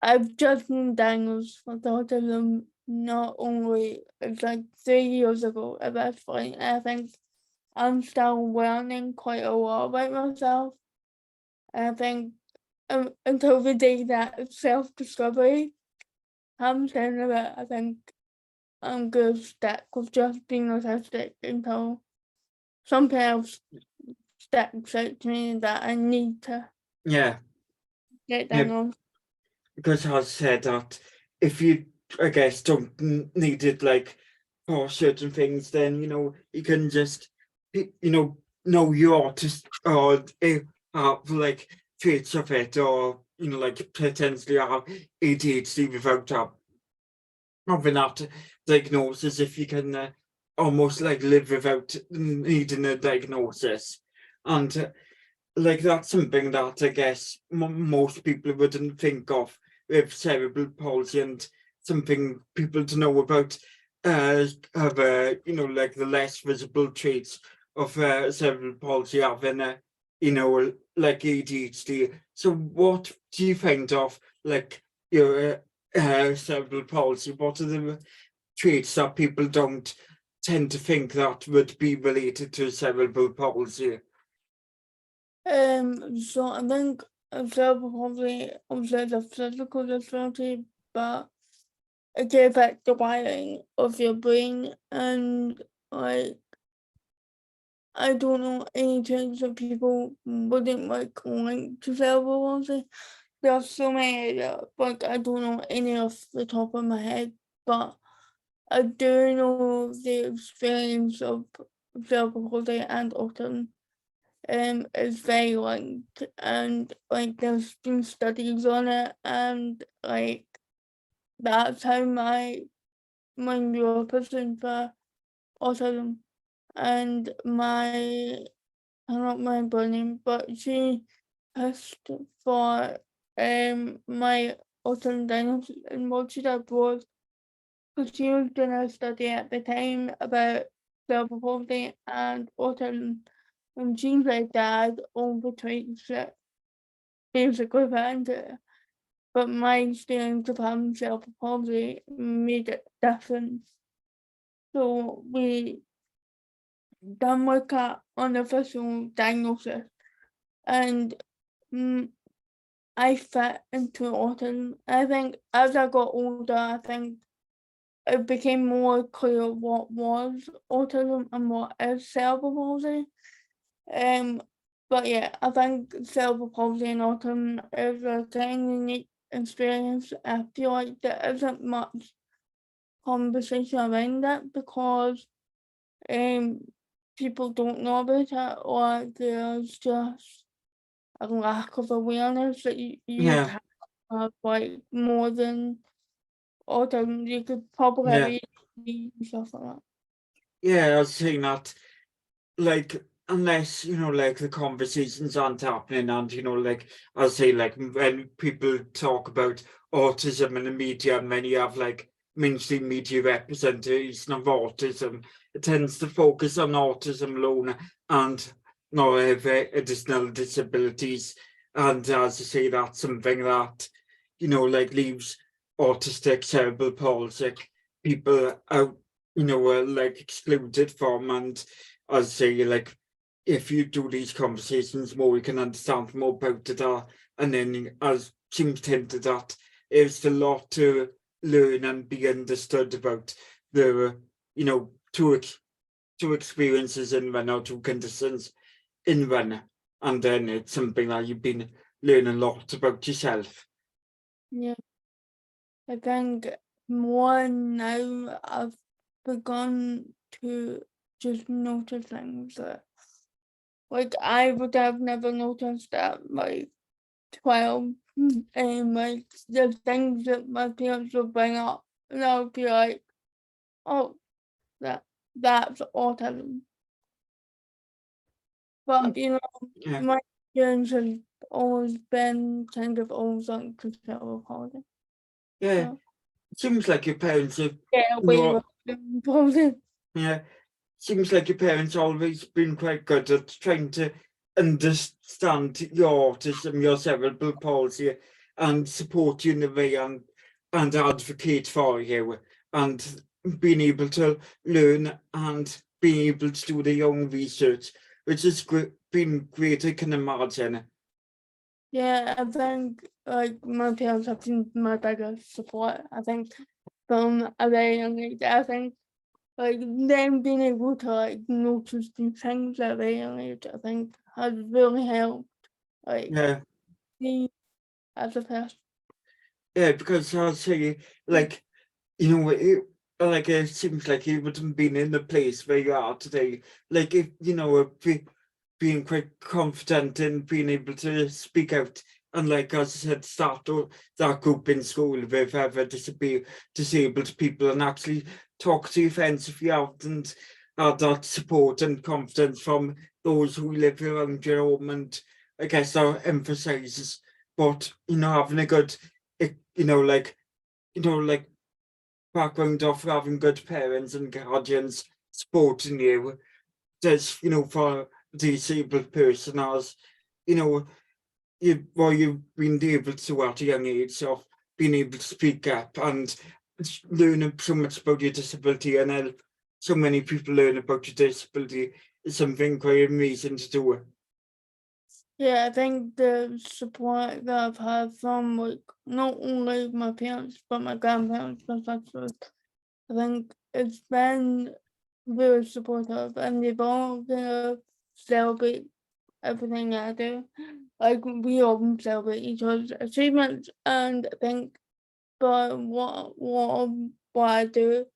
S2: I've just been diagnosed with autism not only, it's like 3 years ago at this point, and I think I'm still learning quite a lot about myself. And I think until the day that self-discovery happens, then of it, I think I'm gonna stick with just being autistic until something else sticks out to me that I need to
S1: Yeah.
S2: get
S1: Yeah.
S2: down on.
S1: Because I said that if you, I guess, don't need it like for certain things, then you can just know you artist or have like traits of it, or like potentially have ADHD without having that diagnosis. If you can almost like live without needing a diagnosis, and like that's something that I guess most people wouldn't think of with cerebral palsy, and something people to know about have like the less visible traits of cerebral palsy having like ADHD. So what do you find of like your cerebral palsy? What are the traits that people don't tend to think that would be related to cerebral palsy?
S2: So I think cerebral palsy observes a physical disability, but it can affect the wiring of your brain, and like I don't know any traits that people wouldn't like link to cerebral palsy. There are so many like I don't know any off the top of my head, but I do know the experience of cerebral palsy and autism is very linked, and like there's been studies on it, and like that's how my neurosurgeon for autism and my, I don't remember her name, but she asked for my autism diagnosis, and what she did was, because she was doing a study at the time about cerebral palsy and autism, and she said that all the traits that basically fit into it. But my experience of having cerebral palsy made it different. So we done work at unofficial diagnosis, and I fit into autism. I think as I got older, I think it became more clear what was autism and what is cerebral palsy. But yeah, I think cerebral palsy and autism is a kind of unique experience. I feel like there isn't much conversation around it because people don't know about it, or there's just a lack of awareness that you
S1: Yeah,
S2: can have like more than autism. You could probably have
S1: yeah,
S2: ADHD and stuff like that.
S1: yeah, I was saying that, like, unless, like, the conversations aren't happening, and, like, I'll say, like, when people talk about autism in the media, and when you have, like, mainstream media representation of autism, it tends to focus on autism alone and not have additional disabilities. And as I say, that's something that, like, leaves autistic, cerebral palsy people out, are, like, excluded from. And as I say, like, if you do these conversations more, we can understand more about it. And then, as seems hinted at, there's a lot to learn and be understood about the, two experiences in one, or two conditions in one. And then it's something that you've been learning a lot about yourself.
S2: Yeah, I think more now I've begun to just notice things that like I would have never noticed at like 12, and like the things that my parents would bring up, and I would be like, oh, that that's autism. But
S1: Yeah,
S2: my experience has always been kind of always like cerebral palsy.
S1: yeah.
S2: So
S1: Seems like your parents have,
S2: yeah,
S1: you
S2: way
S1: know,
S2: more cerebral palsy.
S1: yeah. Seems like your parents always been quite good at trying to understand your autism, your cerebral palsy, and support you in a way, and advocate for you, and being able to learn and being able to do their own research, which has been great, I can imagine.
S2: Yeah, I think like my parents have been my biggest support. I think from a very young age, I think like them being able to like notice these things at a very young age, I think has really helped like
S1: Yeah,
S2: me as a person.
S1: yeah, because I'll say, like, like, it seems like you wouldn't been in the place where you are today. Like, if being quite confident in being able to speak out, and, like, as I said, start that group in school with other disabled people, and actually talk to your friends if you haven't had that support and confidence from those who live around your home. And I guess that emphasizes, but having a good, like, like, background of having good parents and guardians supporting you does, for a disabled person, as you know you've been able to at a young age of being able to speak up and learn so much about your disability, and help so many people learn about your disability is something quite amazing to do.
S2: Yeah, I think the support that I've had from like not only my parents but my grandparents, my sisters, I think it's been really supportive, and they've all kind of celebrate everything I do. Like we all celebrate each other's achievements, and I think but what I do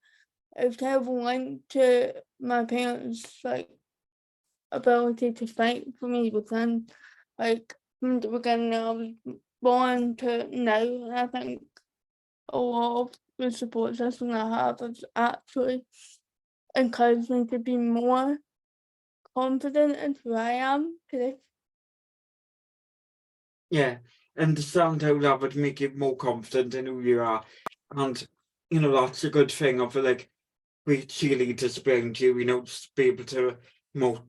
S2: is kind of linked to my parents like ability to fight for me within like from the beginning I was born to now. And I think a lot of the support system I have has actually encouraged me to be more confident in who I am today.
S1: Yeah, understand how that would make you more confident in who you are. And that's a good thing of, like, great cheerleaders around you, just to be able to mo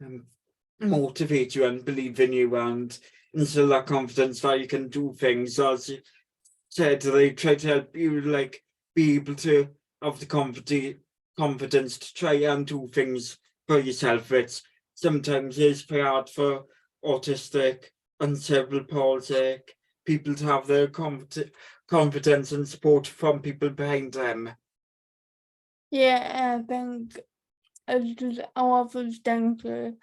S1: um, motivate you and believe in you, and instill that confidence that you can do things. As you said, they try to help you, like, be able to have the confidence to try and do things for yourself. It's sometimes is very hard for autistic and cerebral palsy, people to have the confidence and support from people behind them.
S2: Yeah, I think it's just a lot of it's down to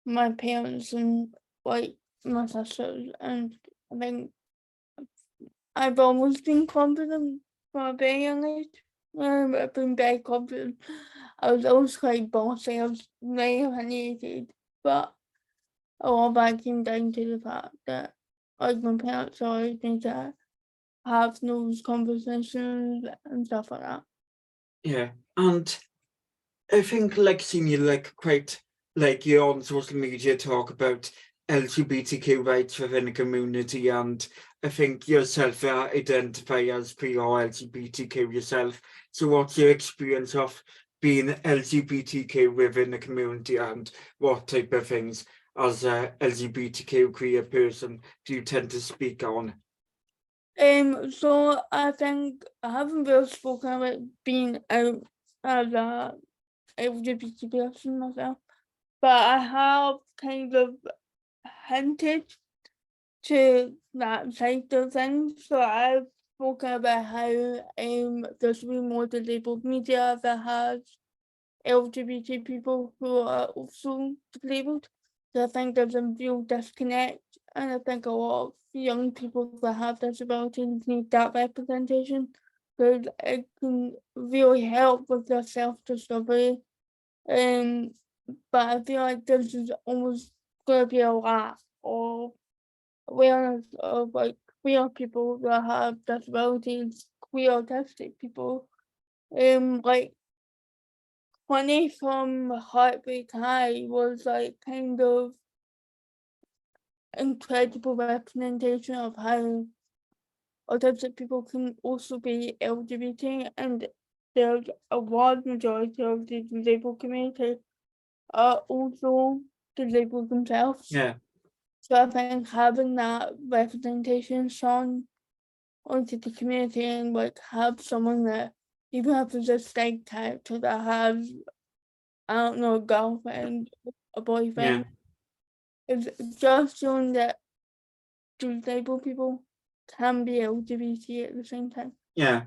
S2: my parents and like my sisters, and I think I've always been confident from a very young age. I've been very confident. I was always quite bossy. I was very opinionated, but a lot of that came down to the fact that like my parents always need to have those conversations and stuff like that.
S1: Yeah, and I think like seeing you like quite like you're on social media talk about LGBTQ rights within the community, and I think yourself identify as queer or LGBTQ yourself. So what's your experience of being LGBTQ within the community, and what type of things as a LGBTQ queer person do you tend to speak on?
S2: So I think I haven't really spoken about being out as a LGBT person myself, but I have kind of hinted to that side of things. So I've spoken about how there's been more disabled media that has LGBT people who are also disabled. So I think there's a real disconnect, and I think a lot of young people that have disabilities need that representation because it can really help with their self-discovery. But I feel like this is almost gonna be a lot of awareness of like queer people that have disabilities, queer autistic people. Like Honey from Heartbreak High was like kind of incredible representation of how autistic people can also be LGBT, and there's a large majority of the disabled community are also disabled themselves.
S1: Yeah,
S2: So I think having that representation shown onto the community and like have someone that even if it's a side character that has, I don't know, a girlfriend, a
S1: yeah,
S2: boyfriend, it's just showing that disabled people can be LGBT at the same time.
S1: yeah.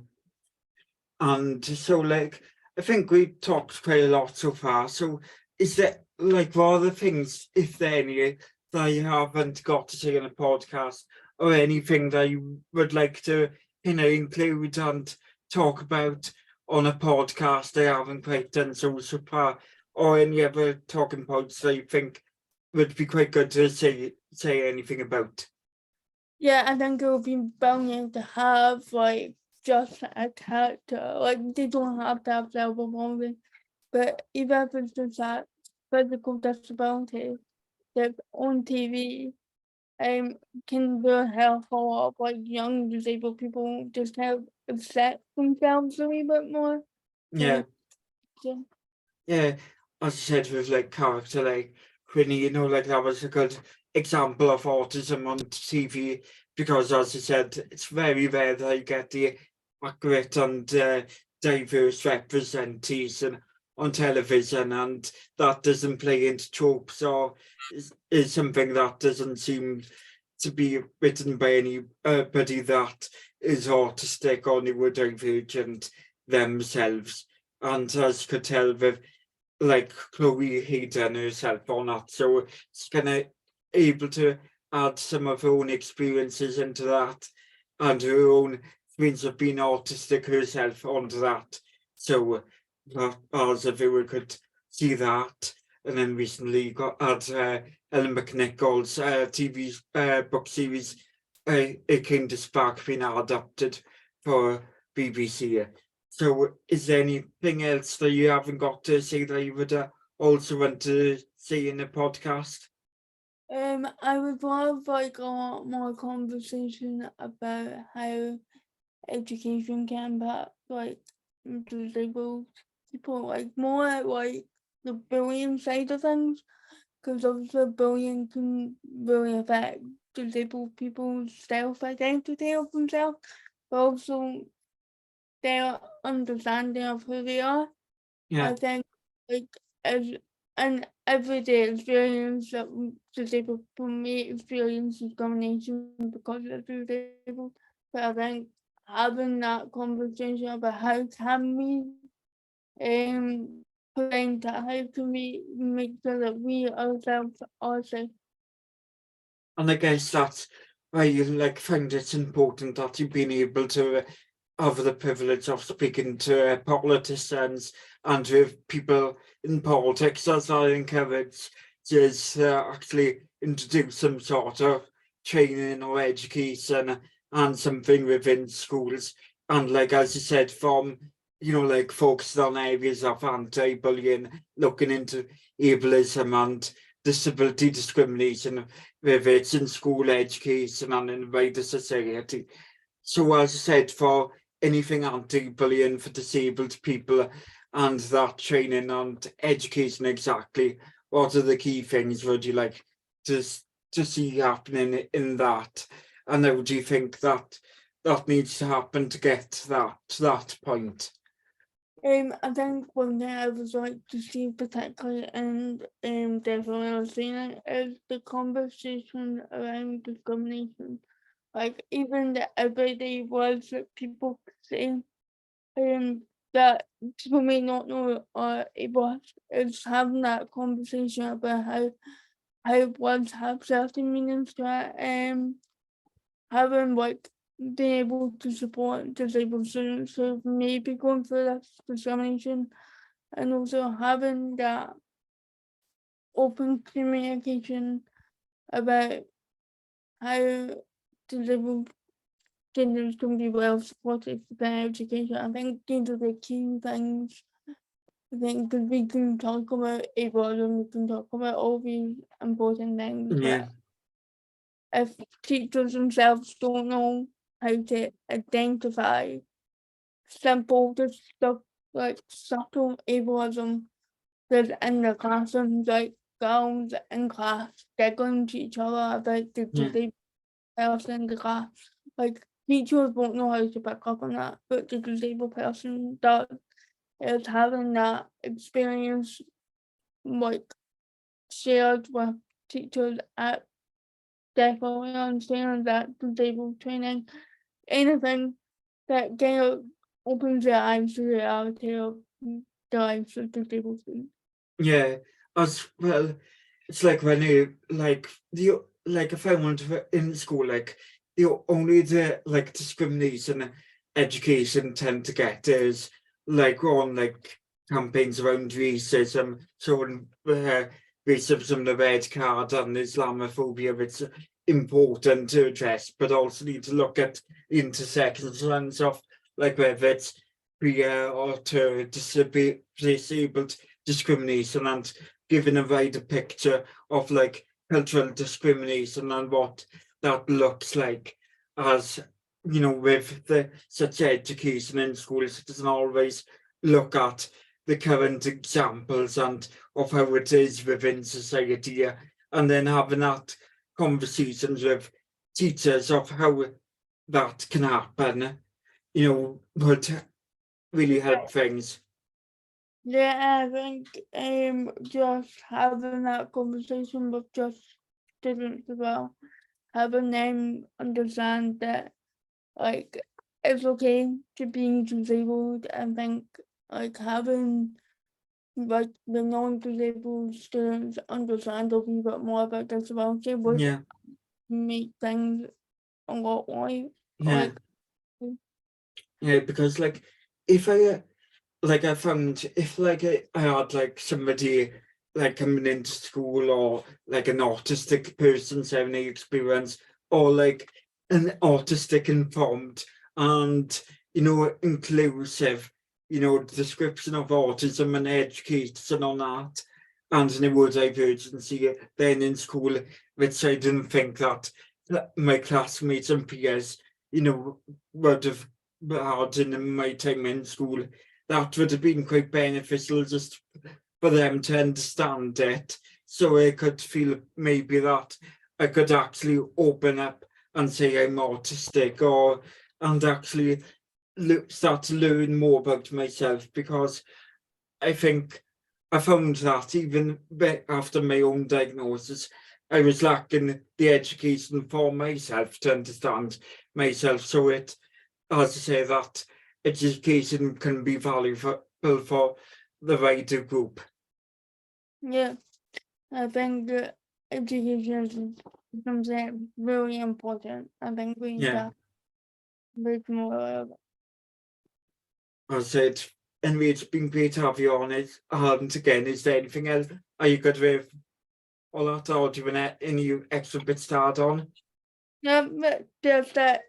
S1: And so like I think we talked quite a lot so far. So is there like what other things, if there any, that you haven't got to say in a podcast, or anything that you would like to, include and talk about on a podcast I haven't quite done so far, or any other talking points that you think would be quite good to say anything about?
S2: Yeah, I think it would be brilliant to have like just a character. Like they don't have to have cerebral palsy, but even if it's just that physical disability that's on TV, um, can really help a lot of like young disabled people just help accept themselves a wee bit more.
S1: Yeah.
S2: And so,
S1: Yeah, as you said, with like character like Quinny, like that was a good example of autism on TV, because as you said, it's very rare that you get the accurate and diverse representation on television, and that doesn't play into tropes, or is something that doesn't seem to be written by anybody that is autistic or neurodivergent themselves. And as you could tell with like Chloe Hayden herself on that, so it's kind of able to add some of her own experiences into that, and her own means of being autistic herself onto that. So that as a viewer could see that, and then recently got had Ellen McNichol's TV book series, It Came to Spark, being adapted for BBC. So is there anything else that you haven't got to say that you would also want to say in the podcast?
S2: I would love like a lot more conversation about how education can impact like disabled people, like more like the bullying side of things, because obviously bullying can really affect disabled people's self-identity of themselves, but also their understanding of who they are. I
S1: Yeah,
S2: think like as an everyday experience that disabled people may experience discrimination because they're disabled. But I think having that conversation about how can we prevent that, how can we make sure that we ourselves are safe.
S1: And I guess that's why you like find it's important that you've been able to have the privilege of speaking to politicians and with people in politics, as I encourage is actually introduce some sort of training or education and something within schools. And like as you said, from like focused on areas of anti-bullying, looking into ableism and disability discrimination, whether it's in school education and in wider society. So as I said, for anything anti-bullying for disabled people and that training and education exactly, what are the key things would you like to see happening in that? And how do you think that needs to happen to get to that point?
S2: I think one thing I would like to see particularly and definitely I've seen it is the conversation around discrimination. Like even the everyday words that people say, that people may not know or it was is having that conversation about how words have certain meanings to it. Having like being able to support disabled students who may be going through this discrimination, and also having that open communication about how disabled students can be well supported for their education. I think these are the key things. I think because we can talk about ableism, we can talk about all these important things,
S1: Yeah,
S2: but if teachers themselves don't know how to identify simple, just stuff like subtle ableism that's in the classrooms, like girls in class giggling to each other about the
S1: yeah,
S2: disabled person in the class. Like teachers won't know how to pick up on that, but the disabled person does. Is having that experience like shared with teachers at definitely understanding that disabled training, anything that kind of opens their eyes to the reality of the lives of disabled students.
S1: yeah. As well, it's like when you like if I went in school, like only the like discrimination education tend to get is like on like campaigns around racism, showing racism, the red card and Islamophobia. It's important to address, but also need to look at the intersections of like whether it's queer or to disabled discrimination and giving a wider picture of like cultural discrimination and what that looks like, as with the such education in schools, it doesn't always look at the current examples and of how it is within society, and then having that conversations with teachers of how that can happen, would really help things.
S2: Yeah, I think just having that conversation with just students as well, having them understand that like it's okay to be disabled. I think like having like the non-disabled students understand a wee bit more about disability would
S1: Yeah,
S2: make things a lot
S1: yeah,
S2: like
S1: yeah, because like if I found if like I had like somebody like coming into school or like an autistic person's having an experience or like an autistic informed and inclusive, description of autism and education on that and neurodivergency then in school, which I didn't think that my classmates and peers, would have had in my time in school. That would have been quite beneficial just for them to understand it. So I could feel maybe that I could actually open up and say I'm autistic and actually start to learn more about myself, because I think I found that even after my own diagnosis, I was lacking the education for myself to understand myself. So it, as I say, that education can be valuable for the wider group.
S2: Yeah, I think that education is something really important. I think we need
S1: Yeah,
S2: to make more of it.
S1: as I said, anyway, it's been great to have you on it. And again, is there anything else? Are you good with all that, or do you want any extra bits to add on?
S2: Yeah, but just that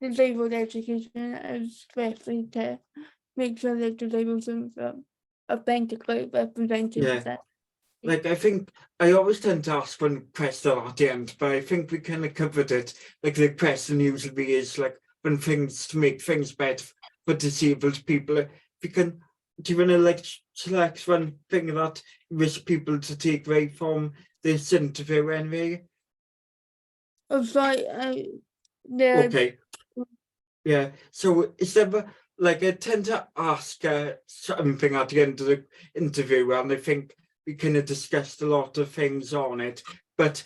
S2: disabled education, especially to make sure that disabled students are authentically represented.
S1: Yeah. Like, I think I always tend to ask one question at the end, but I think we kind of covered it. Like, the question usually is like, when things to make things better for disabled people. If you can, do you want to like select one thing that you wish people to take away from this interview anyway?
S2: It's like the
S1: Okay. Yeah. So is there like, I tend to ask something at the end of the interview, and I think we kind of discussed a lot of things on it. But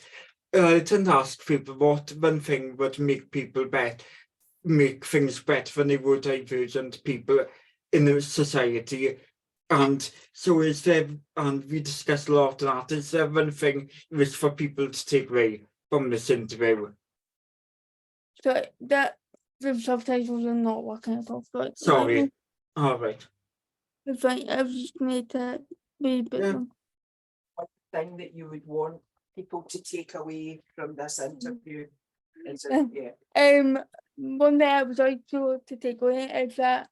S1: I tend to ask people what one thing would make people better, make things better for neurodivergent people in the society. And so is there, and we discussed a lot of that. Is there one thing you wish for people to take away from this interview?
S2: so that the subtitles are not working at all. So let me,
S1: Sorry. All right.
S2: it's like I just need to be a bit
S1: Yeah.
S2: more.
S3: One thing that you would want people to take away from this interview is it, yeah.
S2: One thing I would like to take away is that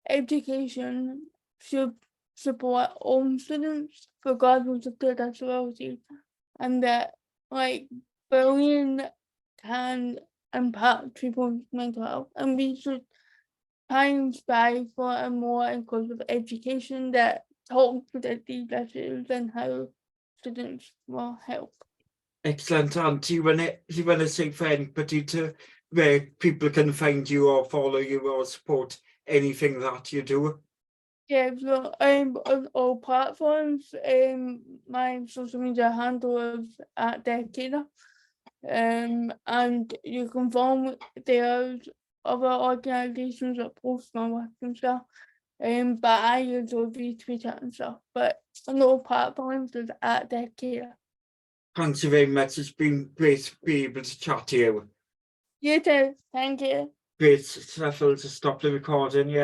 S2: education should support all students, regardless of their disability, and that like bullying can impact people's mental health, and we should try and strive for a more inclusive education that talks about these issues and how students will help.
S1: Excellent. And do you want to say for anybody to where people can find you or follow you or support anything that you do?
S2: Yeah, so on all platforms, my social media handle is @Decada. And you can follow there's other organisations that post my work and stuff. But I usually retweet it and stuff. But on all platforms is @Decada.
S1: Thanks you very much. It's been great to be able to chat to you.
S2: You too. Thank you.
S1: Great. Shuffle to stop the recording. Yeah.